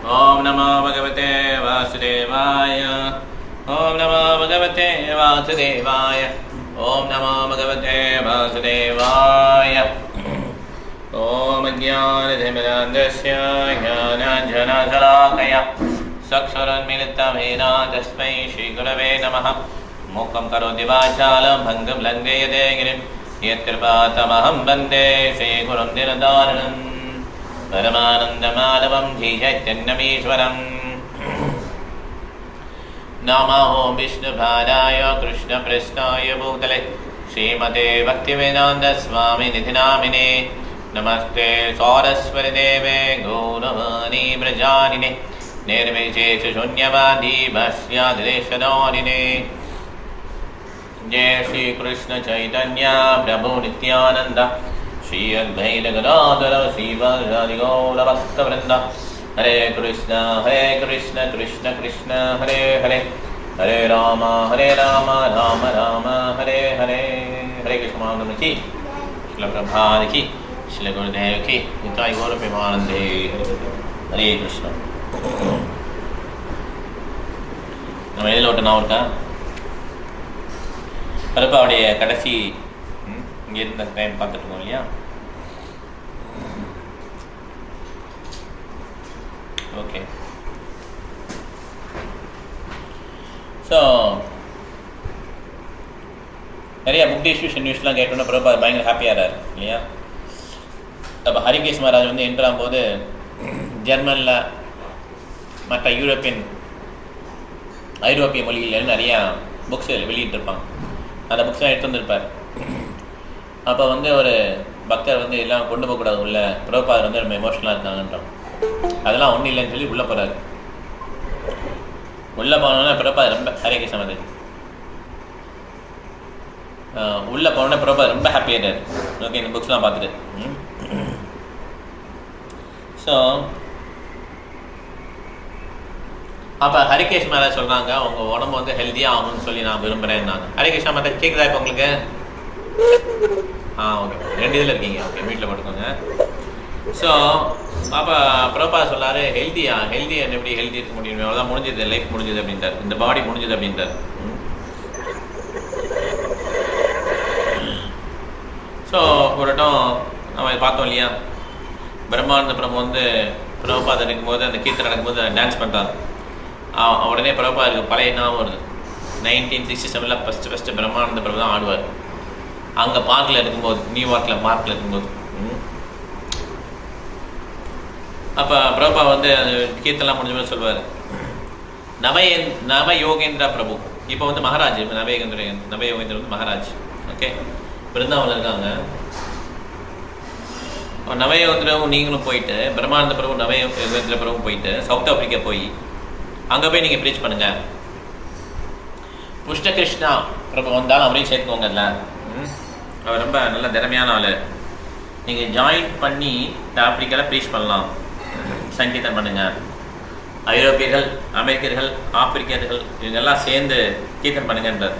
ओम नमो भगवते वासुदेवाय। ओम नमो भगवते वासुदेवाय। ओम नमो भगवते वासुदेवाय। ओम ज्ञानतिमिरान्धस्य ज्ञानाञ्जनशलाकया चक्षुरुन्मीलितं तस्मै श्रीगुरवे नमः। मूकं करोति वाचालं भङ्गं लङ्घयते गिरिं यत्कृपातमहं वन्दे श्रीगुरुं दिनदारणं परमानन्दमाधवं धीचैतन्यमीश्वरम्। नमो विष्णुपादाय कृष्णप्रेष्ठाय भूतले श्रीमते भक्तिवेदान्तस्वामिनिधि नामिने। नमस्ते सारस्वतीदेवे गौरवाणी व्रजानिने निर्विशेषशून्यवादी भाष्यादिदेशदानिने। जय श्री कृष्ण चैतन्य प्रभु नित्यानंद श्री अद्वैत गदाधर श्रीवासादि गौरभक्तवृंद। हरे कृष्ण कृष्ण कृष्ण हरे हरे हरे राम राम राम हरे हरे। हरे कृष्ण महामंत्र की श्रील प्रभात की श्रील गुरुदेव की निताई गौर प्रेमानंदे। हरे कृष्ण। நம்ம எதில் ஓட்டனா இருக்கா பரப்பாவுடைய கடைசி இங்கே இருந்த டைம் பார்த்துட்டு இருக்கோம் இல்லையா? ஓகே. ஸோ நிறைய புக் டிஸ்ட்ரிபியூஷன் நியூஸ்லாம் கேட்டோன்னா பிரபா பயங்கர ஹாப்பியாகிறார் இல்லையா? அப்போ ஹரிகேஷ் மகாராஜ் வந்து என்ட்ரு ஆகும்போது ஜெர்மனில் மற்ற ஐரோப்பிய மொழிகளில் நிறையா புக்ஸ் வெளியிட்டிருப்பாங்க. அந்த புக்ஸ்லாம் எடுத்து வந்திருப்பார். அப்போ வந்து ஒரு பக்தர் வந்து எல்லாம் கொண்டு போகக்கூடாது உள்ள, பிரபுபாதர் வந்து ரொம்ப எமோஷனலாக இருக்காங்கன்றோம். அதெல்லாம் ஒன்றும் இல்லைன்னு சொல்லி உள்ளே போகிறாரு. உள்ளே போனோன்னா பிரபுபாதர் ரொம்ப ஹரே கிருஷ்ண மகாராஜ் உள்ளே போனோன்னா பிரபுபாதர் ரொம்ப ஹாப்பியாகிறார். ஓகே, இந்த புக்ஸ்லாம் பார்த்துட்டு. ஸோ அப்போ ஹரிகேஷ் மகாராஜ் சொல்கிறாங்க, உங்கள் உடம்பு வந்து ஹெல்த்தியாக ஆகணும்னு சொல்லி நான் விரும்புகிறேன்னாங்க. ஹரிகிருஷ்ண மகாராஜ் கேட்குதா இப்போ உங்களுக்கு? ஓகே, 2 இதில் இருக்கீங்க. ஓகே, வீட்டில் போட்டுக்கோங்க. ஸோ அப்போ பிரபா சொல்லாரு, ஹெல்த்தி எப்படி ஹெல்த்தி இருக்க முடியும்? அவ்வளோதான், முடிஞ்சது, லைஃப் முடிஞ்சது அப்படின்ட்டார், இந்த பாடி முடிஞ்சது அப்படின்ட்டார். ஸோ ஒரு இடம் நம்ம பார்த்தோம் இல்லையா? பிரம்மானந்த பிரபு வந்து பிரபுபாதர் இருக்கும்போது அந்த கீர்த்தனை நடக்கும்போது டான்ஸ் பண்ணுறாங்க. உடனே பிரபுபாதருக்கு பழைய ஞாபகம் வருது. 1967 ஃபஸ்ட்டு பிரம்மானந்த பிரபு தான் ஆடுவார். அங்கே பார்க்கில் இருக்கும்போது, நியூயார்க்கில் பார்க்கில் இருக்கும்போது. அப்போ பிரபுபா வந்து அது கீர்த்தனெலாம் முடிஞ்ச மாதிரி சொல்வார், நவயோகேந்திரா பிரபு. இப்போ வந்து மகாராஜ், நவயோகேந்திர வந்து மகாராஜ். ஓகே, பிருந்தாவில் இருக்காங்க. நவயோகேந்திரவும் நீங்களும் போயிட்டு, பிரம்மானந்த பிரபு நவயோகேந்திர பிரபு போயிட்டு சவுத் ஆப்பிரிக்கா போய் அங்கே போய் நீங்கள் ப்ரீச் பண்ணுங்கள். புஷ்ணகிருஷ்ணா பிரபு வந்தாலும் அவரையும் சேர்த்துக்கோங்கல்ல. அவர் ரொம்ப நல்ல திறமையான ஆள். நீங்கள் ஜாயின் பண்ணி ஆப்பிரிக்காவில் ப்ரீச் பண்ணலாம், சங்கீதம் பண்ணுங்கள். ஐரோப்பியர்கள், அமெரிக்கர்கள், ஆப்பிரிக்கர்கள் இவங்கெல்லாம் சேர்ந்து கீர்த்தன் பண்ணுங்கன்றார்.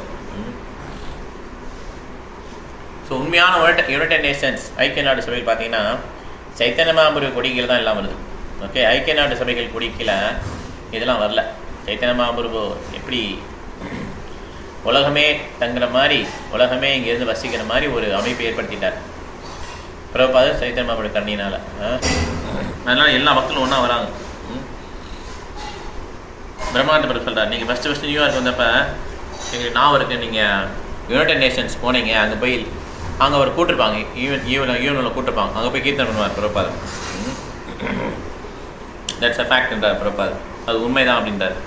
ஸோ உண்மையான யுனைடெட் நேஷன்ஸ் ஐக்கிய நாடு சபையில் பார்த்தீங்கன்னா சைத்தன்ய மகாபிரபு கொடிகள் தான் எல்லாம் வருது. ஓகே, ஐக்கிய நாடு சபைகள் கொடிக்கல இதெல்லாம் வரல. சைத்தன்ய மகாபிரபு எப்படி உலகமே தங்குற மாதிரி, உலகமே இங்கேருந்து வசிக்கிற மாதிரி ஒரு அமைப்பை ஏற்படுத்திட்டார் பிரபுபாதர் சைத்தன்ய மகாபிரபு கருணையினால். அதனால் எல்லா மக்களும் ஒன்றா வராங்க. பிரம்மானந்த பிரபு சொல்கிறார், நீங்கள் ஃபஸ்ட்டு நியூயார்க் வந்தப்போ எங்களுக்கு ஞாபகம் இருக்குது, நீங்கள் யுனைடெட் நேஷன்ஸ் போனீங்க. அங்கே போய் அங்கே அவர் கூட்டிருப்பாங்க, ஈவனில் கூட்டிருப்பாங்க. அங்கே போய் கீர்த்தனை பண்ணுவார் பிரபுபாதர். தட்ஸ் அ ஃபேக்ட்ன்றார் பிரபுபாதர். அது உண்மைதான் அப்படின்றார்.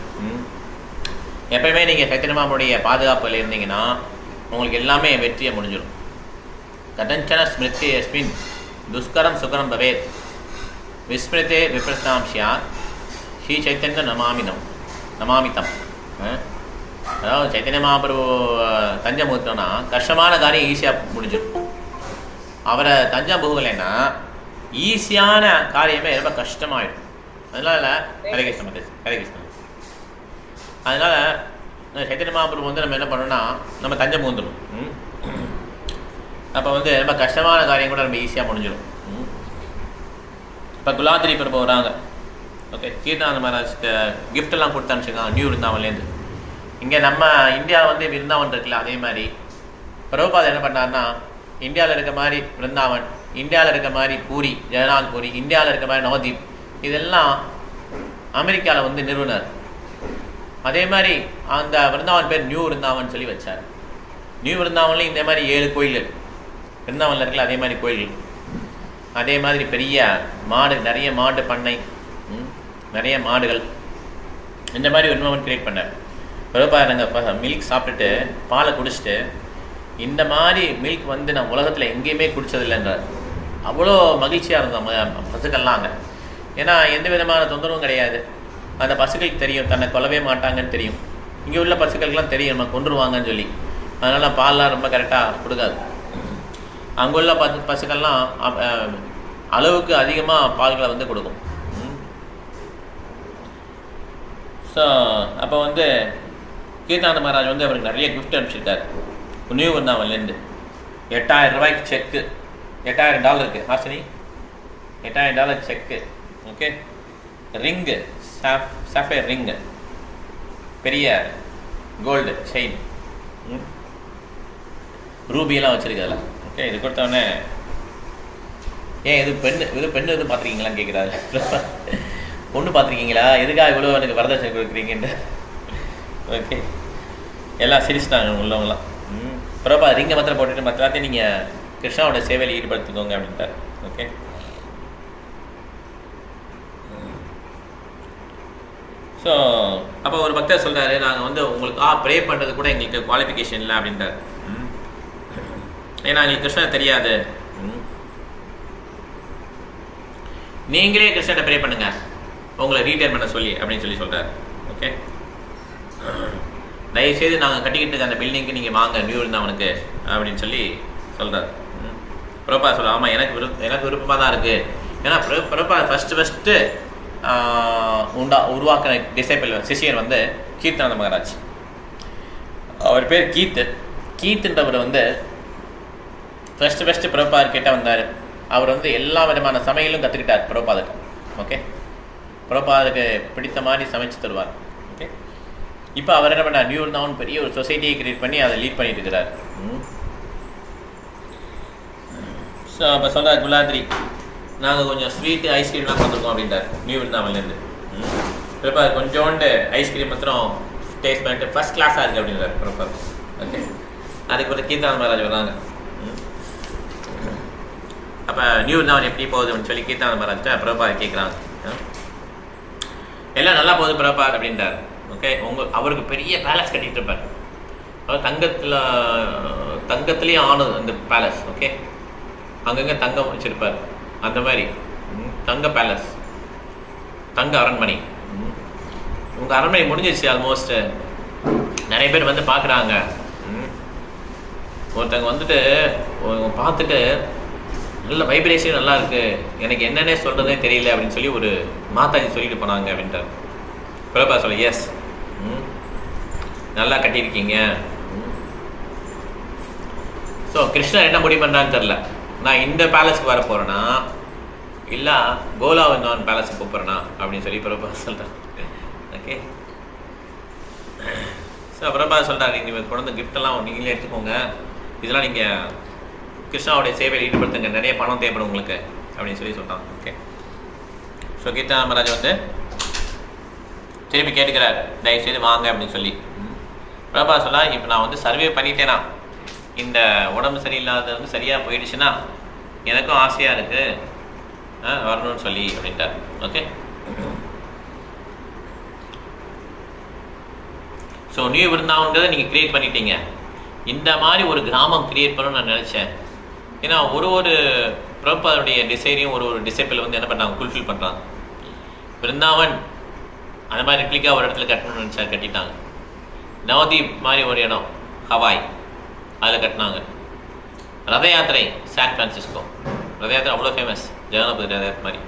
எப்பயுமே நீங்கள் சைத்தன்யமாவுடைய பாதுகாப்பில் இருந்தீங்கன்னா உங்களுக்கு எல்லாமே வெற்றியை முடிஞ்சிடும். கதஞ்சன ஸ்மிருதி அஸ்மின் துஷ்கரம் சுகரம் பவேத் விஸ்மிருதே விப்ரதாம்சியா ஸ்ரீ சைத்தன்ய நமாமிதம். அதாவது சைத்தன்ய மகாபிரபு தஞ்சம் ஊற்றினோன்னா கஷ்டமான காரியம் ஈஸியாக முடிஞ்சிடும். அவரை தஞ்சம் போகலைன்னா ஈஸியான காரியமே ரொம்ப கஷ்டமாயிடும். அதனால் ஹரே கிருஷ்ண. அதனால் சைத்தன்ய மகாபிரபு வந்து நம்ம என்ன பண்ணோம்னா நம்ம தஞ்சம் ஊந்துடும். அப்போ வந்து ரொம்ப கஷ்டமான காரியம் கூட ரொம்ப ஈஸியாக முடிஞ்சிடும். இப்போ குலாத்திரி பிரபு வராங்க. ஓகே, கீர்த்தனானந்த மகாராஜ்க்கு கிஃப்டெல்லாம் கொடுத்து அனுப்பிச்சிருக்காங்க நியூ விருந்தாவன்லேருந்து. இங்கே நம்ம இந்தியாவில் வந்து விருந்தாவன் இருக்குல்ல, அதே மாதிரி பிரபுபாத் என்ன பண்ணார்னா, இந்தியாவில் இருக்க மாதிரி விருந்தாவன், இந்தியாவில் இருக்க மாதிரி பூரி, ஜெகநாத் பூரி, இந்தியாவில் இருக்க மாதிரி நவதீப், இதெல்லாம் அமெரிக்காவில் வந்து நிறுவனர். அதே மாதிரி அந்த விருந்தாவன் பேர் நியூ விருந்தாவன் சொல்லி வச்சார். நியூ விருந்தாவன்லேயும் இந்த மாதிரி 7 கோயில்கள் விருந்தாவனில் இருக்குல்ல, அதே மாதிரி கோயில்கள். அதே மாதிரி பெரிய மாடு, நிறைய மாடு பண்ணை, நிறைய மாடுகள், இந்த மாதிரி ஒரு விருந்தாவன் கிரியேட் பண்ணார். பிரபுபாத் நாங்கள் மில்க் சாப்பிட்டுட்டு பாலை குடிச்சிட்டு, இந்த மாதிரி மில்க் வந்து நான் உலகத்தில் எங்கேயுமே குடித்ததில்லைன்றார். அவ்வளோ மகிழ்ச்சியாக இருந்தோம் பசுக்கள்லாம் அங்கே. ஏன்னா எந்த விதமான தொந்தரவும் கிடையாது. அந்த பசுக்களுக்கு தெரியும் தன்னை கொல்லவே மாட்டாங்கன்னு தெரியும். இங்கே உள்ள பசுக்களுக்கெல்லாம் தெரியும் நம்ம கொண்டுருவாங்கன்னு சொல்லி. அதனால் பால்லாம் ரொம்ப கரெக்டாக கொடுக்காது. அங்கே உள்ள பசுக்கள்லாம் அளவுக்கு அதிகமாக பால்களை வந்து கொடுக்கும். ஸோ அப்போ வந்து கீர்த்தனானந்த மகாராஜ் வந்து அவருக்கு நிறைய கிஃப்ட் அனுப்பிச்சிருக்காரு நியூ விருந்தாவன்லேருந்து. 8000 ரூபாய்க்கு செக்கு, $8000 ஹாசினி, $8000 செக்கு. ஓகே, ரிங்கு, சாஃபயர் ரிங்கு, பெரிய கோல்டு செயின், ரூபியெல்லாம் வச்சுருக்காதுல. ஓகே, இது கொடுத்தவொடனே ஏன் இது பெண்ணு எதுவும் பார்த்துருக்கீங்களான்னு கேட்குறாரு. பொண்ணு பார்த்துருக்கீங்களா, எதுக்காக இவ்வளோ எனக்கு வரதட்சணை கொடுக்குறீங்கன்னு. ஓகே, எல்லாம் சிரிச்சிட்டாங்க உள்ளவங்களாம். பிரபுபாத் ரிங்கை மாத்திரம் போட்டுட்டு மற்ற எல்லாத்தையும் நீங்கள் கிருஷ்ணாவோட சேவையில் ஈடுபடுத்திக்கோங்க அப்படின்ட்டார். ஓகே, ஸோ அப்போ ஒரு பக்தர் சொல்கிறாரு, நாங்கள் வந்து உங்களுக்கு ப்ரே பண்ணுறது கூட எங்களுக்கு குவாலிஃபிகேஷன் இல்லை அப்படின்ட்டார். ஏன்னா எங்களுக்கு கிருஷ்ணன் தெரியாது, நீங்களே கிருஷ்ணனை ப்ரே பண்ணுங்க உங்களை ரீட்டைன் பண்ண சொல்லி அப்படின்னு சொல்லி சொல்கிறார். ஓகே, தயவுசெய்து நாங்கள் கட்டிக்கிட்டு இருக்க அந்த பில்டிங்க்கு நீங்கள் வாங்க நியூ விருந்தாவனுக்கு அப்படின்னு சொல்லி சொல்கிறார். பிரபுபாத் சொல்ல, ஆமாம் எனக்கு விருப்பமாக தான் இருக்குது. ஏன்னா பிரபுபாத் ஃபஸ்ட்டு உருவாக்கின டிசைபிள் சிஷியர் வந்து கீர்த்தனானந்த மகாராஜ். அவர் பேர் கீத்துன்றவர் வந்து ஃபஸ்ட்டு பிரபுபாத் கிட்ட வந்தார். அவர் வந்து எல்லா விதமான சமையலும் கற்றுக்கிட்டார் பிரபுபாதுக்கு. ஓகே, பிரபுபாதுக்கு பிடித்த மாதிரி சமைச்சு தருவார். ஓகே, இப்போ அவர் என்ன பண்ணார், நியூ விருந்தாவன் பெரிய ஒரு சொசைட்டியை கிரியேட் பண்ணி அதை லீட் பண்ணிட்டு இருக்கிறார். ஸோ அப்போ சொல்கிறார், குலாத்ரி நாங்கள் கொஞ்சம் ஸ்வீட்டு ஐஸ்கிரீம்லாம் பார்த்துருக்கோம் அப்படின்ட்டார் நியூ விருந்தாவன்லேருந்து. பிரபுபாத் கொஞ்சோண்டு ஐஸ்கிரீம் மாத்திரம் டேஸ்ட் பண்ணிட்டு ஃபஸ்ட் கிளாஸாக இருக்குது அப்படின்றார் பிரபுபாத். ஓகே, அதுக்கு ஒரு கீர்த்தனானந்த மகாராஜ் வராங்க. அப்போ நியூ விருந்தாவன் எப்படி போகுது அப்படின்னு சொல்லி கீர்த்தனானந்த மகாராஜ்கிட்ட பிரபுபாத் கேட்குறாங்க. எல்லாம் நல்லா போகுது பிரபுபாத் அப்படின்றார். ஓகே, அவருக்கு பெரிய பேலஸ் கட்டிகிட்டு இருப்பார். அவர் தங்கத்துலேயும் ஆனது அந்த பேலஸ். ஓகே, அங்கங்கே தங்கம் வச்சுருப்பார். அந்த மாதிரி தங்க பேலஸ், தங்க அரண்மனை. உங்கள் அரண்மனை முடிஞ்சிச்சு ஆல்மோஸ்ட். நிறைய பேர் வந்து பார்க்குறாங்க. ஒருத்தவங்க வந்துட்டு பார்த்துட்டு நல்ல வைப்ரேஷன் நல்லா இருக்குது, எனக்கு என்னென்ன சொல்கிறதே தெரியல அப்படின்னு சொல்லி ஒரு மாதாஜி சொல்லிட்டு போனாங்க அப்படின்ட்டார். பிரபுபாத் சொல்ல, எஸ் நல்லா கட்டியிருக்கீங்க. ஸோ கிருஷ்ணன் என்ன முடிவு பண்ணான்னு தெரில, நான் இந்த பேலஸ்க்கு வர போகிறேன்னா இல்லை கோலா விருந்தாவன் பேலஸுக்கு போகிறேன்னா அப்படின்னு சொல்லி பிரபுபாத் சொல்கிறேன். ஓகே, ஸோ பிரபுபாத் சொல்கிறாங்க, நீங்கள் கொண்டு கிஃப்டெல்லாம் நீங்களே எடுத்துக்கோங்க, இதெல்லாம் நீங்கள் கிருஷ்ணாவுடைய சேவையில் ஈடுபடுத்துங்க, நிறைய பணம் தேவைப்படும் உங்களுக்கு அப்படின்னு சொல்லி சொல்கிறாங்க. ஓகே, ஸோ கீர்த்தனானந்த மகாராஜ் வந்து திருப்பி கேட்டுக்கிறார், தயவுசெய்து வாங்க அப்படின்னு சொல்லி. பிரபுபாத் சொல்ல, இப்போ நான் வந்து சர்வே பண்ணிட்டேன்னா, இந்த உடம்பு சரியில்லாத வந்து சரியாக போயிடுச்சுன்னா எனக்கும் ஆசையாக இருக்குது வரணும்னு சொல்லி அப்படின்ட்டார். ஓகே, ஸோ நியூ விருந்தாவன்றதை நீங்கள் கிரியேட் பண்ணிட்டீங்க. இந்த மாதிரி ஒரு கிராமம் கிரியேட் பண்ணணும்னு நான் நினச்சேன். ஏன்னா ஒரு பிரபுபாதுடைய டிசைனையும் ஒரு டிசைபிள் வந்து என்ன பண்ணாங்க, ஃபுல்ஃபில் பண்ணுறாங்க. விருந்தாவன் அந்த மாதிரி ரெப்ளிகா ஒரு இடத்துல கட்டணும்னு நினச்சா கட்டிட்டாங்க. நவதீப் மாதிரி ஒரு இடம் ஹவாய், அதில் கட்டினாங்க. ரத யாத்திரை சான் பிரான்சிஸ்கோ, ரத யாத்திரை அவ்வளோ ஃபேமஸ், ஜெகநாத் ரத மாதிரி.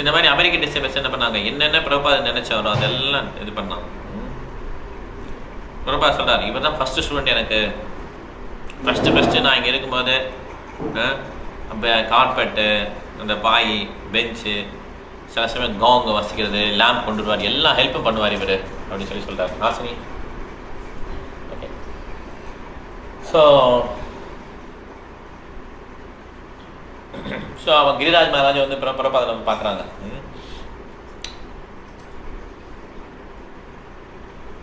இந்த மாதிரி அமெரிக்கன் டிசைபிள்ஸ் என்ன பண்ணாங்க, என்னென்ன பிரபுபாத் நினைச்சாரோ அதெல்லாம் இது பண்ணாங்க. பிரபுபாத் சொல்கிறார், இவர் தான் ஃபஸ்ட்டு ஸ்டூடெண்ட் எனக்கு. ஃபஸ்ட்டு நான் இங்கே இருக்கும்போது கார்பெட்டு, அந்த பாய், பெஞ்சு, சில சமயம் காங்க வசிக்கிறது, லேம்ப் கொண்டு வருவார், எல்லாம் ஹெல்ப்பும் பண்ணுவார் இவர் அப்படின்னு சொல்லி சொல்கிறார். ஆசினி ஓகே. ஸோ அவன் கிரிராஜ் மகாராஜ் வந்து பிரபாதில் வந்து பார்க்குறாங்க.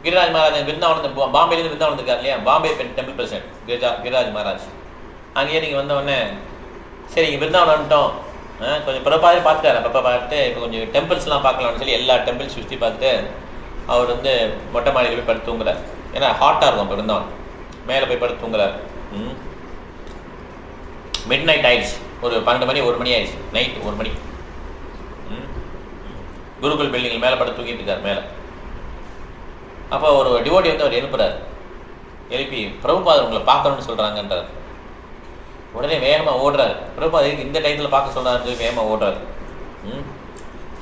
கிரிராஜ் மகாராஜ் விருந்தாவனம் பாம்பேலேருந்து விருந்தாவனம் இருக்கார் இல்லையா, பாம்பே டெம்பிள் பிரசிடென்ட் கிரிராஜ் மகாராஜ். அங்கேயே நீங்கள் வந்த உடனே சரி இங்கே விருந்தாவனம் வந்துட்டோம், கொஞ்சம் பிரபாதே பார்த்துட்டாரு. அப்போ பார்த்துட்டு இப்போ கொஞ்சம் டெம்பிள்ஸ்லாம் பார்க்கலாம்னு சொல்லி எல்லா டெம்பிள்ஸ் சுற்றி பார்த்துட்டு அவர் வந்து மொட்டை மாடியில் போய் படுத்து தூங்குறார். ஏன்னா ஹாட்டாக இருக்கும் இப்போ விருந்தாவனம், மேலே போய் படுத்து தூங்குறார். மிட் நைட் ஆயிடுச்சு, ஒரு 12 மணி 1 மணி ஆயிடுச்சு, நைட் 1 மணி. குருகுல் பில்டிங்கில் மேலே படுத்து தூங்கிட்டு இருக்கார் மேலே. அப்போ ஒரு டிவோட்டி வந்து அவர் எழுப்புறார். எழுப்பி பிரபுபாதர் உங்களை பார்க்கணும்னு சொல்கிறாங்கன்றார். உடனே வேகமாக ஓடுறாரு. பிரபுபாதர் இந்த டயத்தில் பார்க்க சொல்கிறாரு, வேகமாக ஓடுறாரு.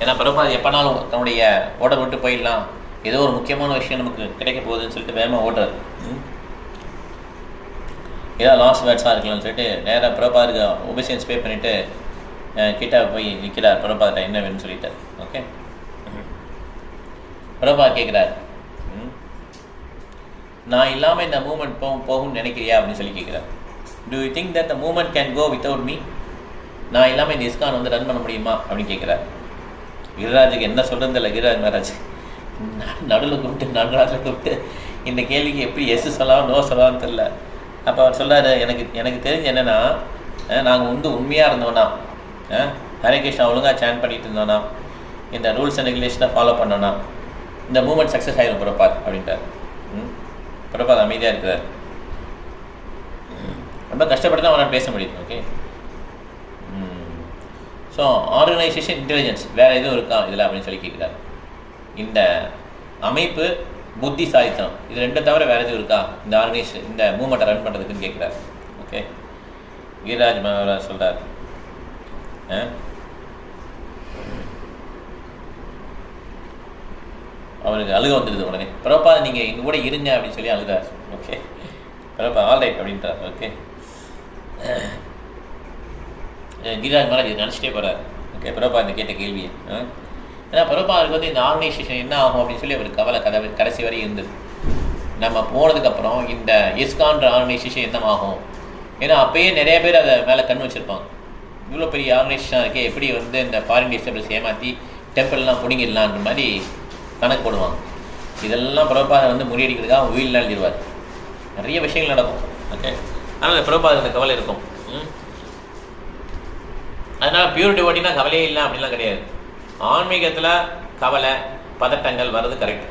ஏன்னா பிரபுபாதர் எப்போனாலும் தன்னுடைய ஓடர் விட்டு போயிடலாம், ஏதோ ஒரு முக்கியமான விஷயம் நமக்கு கிடைக்க போகுதுன்னு சொல்லிட்டு வேகமாக ஓடுறாரு. ஏதோ லாஸ்ட் வேர்ட்ஸாக இருக்கலாம்னு சொல்லிட்டு நேராக பிரபுபாதருக்கு ஒபிசியன்ஸ் பே பண்ணிவிட்டு கிட்ட போய் நிற்கிறார். பிரபுபாதர் என்ன வேணும்னு சொல்லிட்டார். ஓகே. பிரபுபாதர் கேட்குறாரு, நான் இல்லாமல் இந்த மூமெண்ட் போகும்னு நினைக்கிறியா அப்படின்னு சொல்லி கேட்குறாரு. Do you think that the movement can go without me? நான் இல்லாமல் இந்த இஸ்கான் வந்து ரன் பண்ண முடியுமா அப்படின்னு கேட்குறாரு. கிரிராஜுக்கு என்ன சொல்கிறது இல்லை. கிரிராஜ் மகாராஜ் நடுவில் கூப்பிட்டு இந்த கேள்விக்கு எப்படி எஸ் சொல்லலாம் நோ சொல்லலாம்னு தெரியல. அப்போ அவர் சொல்கிறாரு, எனக்கு தெரிஞ்சு என்னென்னா, நாங்கள் வந்து உண்மையாக இருந்தோன்னா, ஹரே கிருஷ்ணா ஒழுங்காக சேன் பண்ணிட்டு இருந்தோன்னா, இந்த ரூல்ஸ் அண்ட் ரெகுலேஷனை ஃபாலோ பண்ணோன்னா இந்த மூமெண்ட் சக்ஸஸ் ஆகிடும் பிரபாத் அப்படின்ட்டார். பிரபாத் அமைதியாக இருக்கிறார். ரொம்ப கஷ்டப்பட்டு தான் அவனால் பேச முடியுது. ஓகே. ஸோ ஆர்கனைசேஷன் இன்டெலிஜென்ஸ் வேறு எதுவும் இருக்கா இதில் அப்படின்னு சொல்லி கேட்குறாரு. இந்த அமைப்பு புத்திசாலித்தனம் இது ரெண்டை தவிர வேறு எதுவும் இருக்கா இந்த ஆர்கனைசேஷன் இந்த மூமெண்ட்டை ரன் பண்ணுறதுக்குன்னு கேட்குறாரு. ஓகே. கிரிராஜ் மகாராஜ் சொல்கிறார், அவருக்கு அழுக வந்துடுது. உடனே பிரபாத் நீங்கள் எங்கள் கூட இருங்க அப்படின்னு சொல்லி அழுதார். ஓகே. பிரபாத் ஆல் ரைட் அப்படின்றார். ஓகே. கிரிராஜ் மகாராஜ் இது நினச்சிட்டே போகிறார். ஓகே. பிரபாத் இந்த கேட்ட கேள்வியை ஏன்னா பிரபாதுக்கு வந்து இந்த ஆர்கனைசேஷன் என்ன ஆகும் அப்படின்னு சொல்லி அவர் கவலை கடைசி வரை இருந்தது. நம்ம போனதுக்கப்புறம் இந்த இஸ்கான்ற ஆர்கனைசேஷன் என்ன ஆகும், ஏன்னா அப்பயே நிறைய பேர் அதை மேலே கண் வச்சுருப்பாங்க. இவ்வளோ பெரிய ஆர்கனைசேஷனாக இருக்கே, எப்படி வந்து இந்த ஃபாரின் டிஸ்டர்பன்ஸ் ஏமாற்றி டெம்பிள்லாம் பிடிங்கிடலான்ற மாதிரி கணக்கு போடுவாங்க. இதெல்லாம் பிரபாதை வந்து முறியடிக்கிறதுக்காக வீல் எழுதிடுவார். நிறைய விஷயங்கள் நடக்கும். ஓகே. அதனால் பிரபாத அந்த கவலை இருக்கும். அதனால் பியூர் டிவோட்டினா கவலையே இல்லை அப்படின்லாம் கிடையாது. ஆன்மீகத்தில் கவலை பதட்டங்கள் வர்றது கரெக்ட்.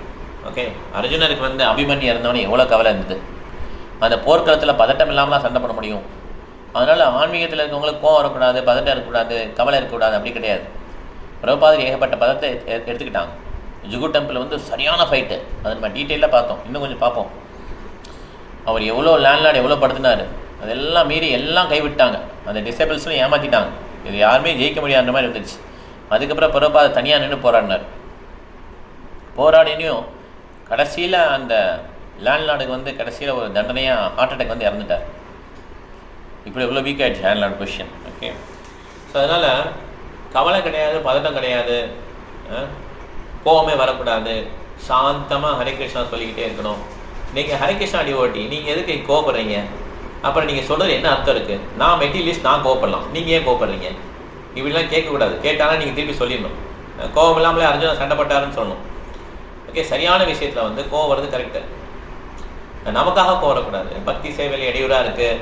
ஓகே. அர்ஜுனருக்கு வந்து அபிமன்யு இறந்தவனே எவ்வளோ கவலை இருந்தது. அந்த போர்க்களத்தில் பதட்டம் இல்லாமல் தான் சண்டை பண்ண முடியும். அதனால் ஆன்மீகத்தில் இருக்கவங்களுக்கு கோவம் வரக்கூடாது, பதட்டம் இருக்கக்கூடாது, கவலை இருக்கக்கூடாது அப்படி கிடையாது. பிரபாதர் ஏகப்பட்ட பதத்தை எடுத்துக்கிட்டாங்க. ஜுகு டெம்பிள் வந்து சரியான ஃபைட்டு, அதை நம்ம டீட்டெயிலாக பார்த்தோம். இன்னும் கொஞ்சம் பார்ப்போம். அவர் எவ்வளோ லேண்ட்லார்டு எவ்வளோ படுத்தினார், அதெல்லாம் மீறி எல்லாம் கைவிட்டாங்க. அந்த டிசேபிள்ஸ்லாம் ஏமாற்றிட்டாங்க. இது யாருமே ஜெயிக்க முடியாத மாதிரி இருந்துச்சு. அதுக்கப்புறம் பிரபாதர் தனியாக நின்று போராடினார். போராடினையும் கடைசியில் அந்த லேண்ட்லார்டுக்கு வந்து கடைசியில் ஒரு தண்டனையாக ஹார்ட் அட்டாக் வந்து இறந்துட்டார். இப்படி எவ்வளோ வீக் ஆகிடுச்சு லேண்ட்லார்டு பொசிஷன். ஓகே. ஸோ அதனால் கவலை கிடையாது, பதட்டம் கிடையாது, கோவமே வரக்கூடாது, சாந்தமாக ஹரே கிருஷ்ணா சொல்லிக்கிட்டே இருக்கணும். நீங்கள் ஹரே கிருஷ்ணா டிவோட்டி, நீங்கள் எதுக்கு கோவப்படுறீங்க? அப்புறம் நீங்கள் சொல்கிறது என்ன அர்த்தம் இருக்குது? நான் மெட்டீரியலிஸ்ட், நான் கோவப்படலாம், நீங்கள் ஏன் கோவப்படுறீங்க? இப்படிலாம் கேட்கக்கூடாது. கேட்டாலும் நீங்கள் திருப்பி சொல்லிடணும். கோவம் இல்லாமலே அர்ஜுனா சண்டைப்பட்டாருன்னு சொல்லணும். ஓகே. சரியான விஷயத்தில் வந்து கோவம் வருது கரெக்டு. நமக்காக கோவம் வரக்கூடாது. பக்தி சேவையில் இடையூறாக இருக்குது.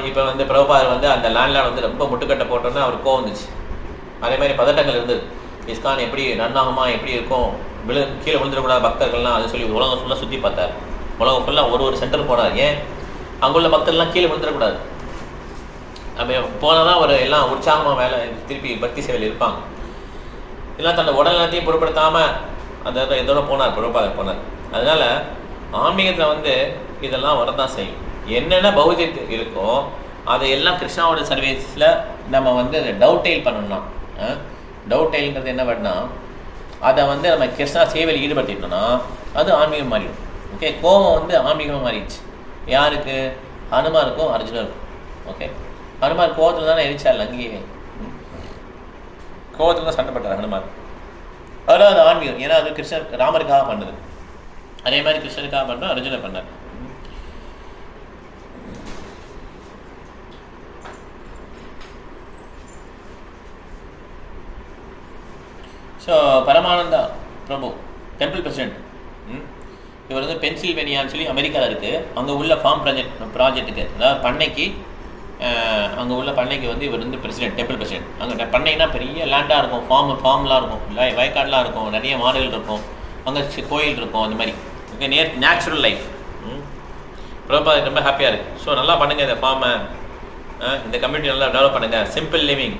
இப்போ வந்து பிரபாதர் வந்து அந்த லேண்ட்லார்டு வந்து ரொம்ப முட்டுக்கட்டை போட்டோன்னா அவருக்கு கோவம் வந்துச்சு. அதே மாதிரி பதட்டங்கள் இருந்தது. இஸ்கான் எப்படி ரன் ஆகுமா, எப்படி இருக்கும், கீழே விழுந்துடக்கூடாது பக்தர்கள்லாம் அது சொல்லி உலகம் ஃபுல்லாக சுற்றி பார்த்தார். உலகம் ஃபுல்லாக ஒரு சென்டர் போனார். ஏன் அங்குள்ள பக்தர்கள்லாம் கீழே விழுந்துடக்கூடாது. அப்போ போனால் தான் ஒரு எல்லாம் உற்சாகமாக வேலை திருப்பி பக்தி சேவையில் இருப்பாங்க. எல்லாம் தன்னோட உடல் நலத்தையும் பொருட்படுத்தாமல் அந்த இதோட போனார், பிரபாதர் போனார். அதனால் ஆன்மீகத்தில் வந்து இதெல்லாம் வரதான் செய்யும். என்னென்ன பௌத்தியத்து இருக்கோ அதையெல்லாம் கிருஷ்ணாவோட சர்வீஸில் நம்ம வந்து அதை டவுட்டெயில் பண்ணணும்னா, டவுட்டெயில்ங்கிறது என்ன பண்ணால் அதை வந்து நம்ம கிருஷ்ணா சேவையில் ஈடுபட்டுட்டோம்னா அது ஆன்மீகம் மாறிடும். ஓகே. கோபம் வந்து ஆன்மீகமாக மாறிடுச்சு. யாருக்கு? அனுமாருக்கும் அர்ஜுனருக்கும். ஓகே. அனுமார் கோபத்தில் தானே எரிச்சார் அங்கேயே. கோவத்தில் தான் சண்டை பட்டார் ஹனுமான். அதாவது அது ஆன்மீகம். ஏன்னா அது கிருஷ்ணர் ராமருக்காக பண்ணது. அதே மாதிரி கிருஷ்ணருக்காக பண்ணால் அர்ஜுனர் பண்ணார். ஸோ பரமானந்தா பிரபு டெம்பிள் பிரசிடென்ட், இவர் வந்து பென்சில்வேனியான்னு சொல்லி அமெரிக்காவில் இருக்குது. அங்கே உள்ள ஃபார்ம் ப்ராஜெக்ட்டுக்கு, அதாவது பண்ணைக்கு, அங்கே உள்ள பண்ணைக்கு வந்து இவர் வந்து பிரசிடென்ட், டெம்பிள் பிரசிடென்ட். அங்கே பண்ணைனா பெரிய லேண்டாக இருக்கும், ஃபார்ம்லாம் இருக்கும், வயக்காடெலாம் இருக்கும், நிறைய மாடுகள் இருக்கும், அங்கே கோயில் இருக்கும், அந்த மாதிரி. Okay, natural life. பிரபா ரொம்ப ஹாப்பியாக இருக்குது. ஸோ நல்லா பண்ணுங்கள் இந்த ஃபார்மை, இந்த கம்யூனிட்டி நல்லா டெவலப் பண்ணுங்கள். சிம்பிள் லிவிங்,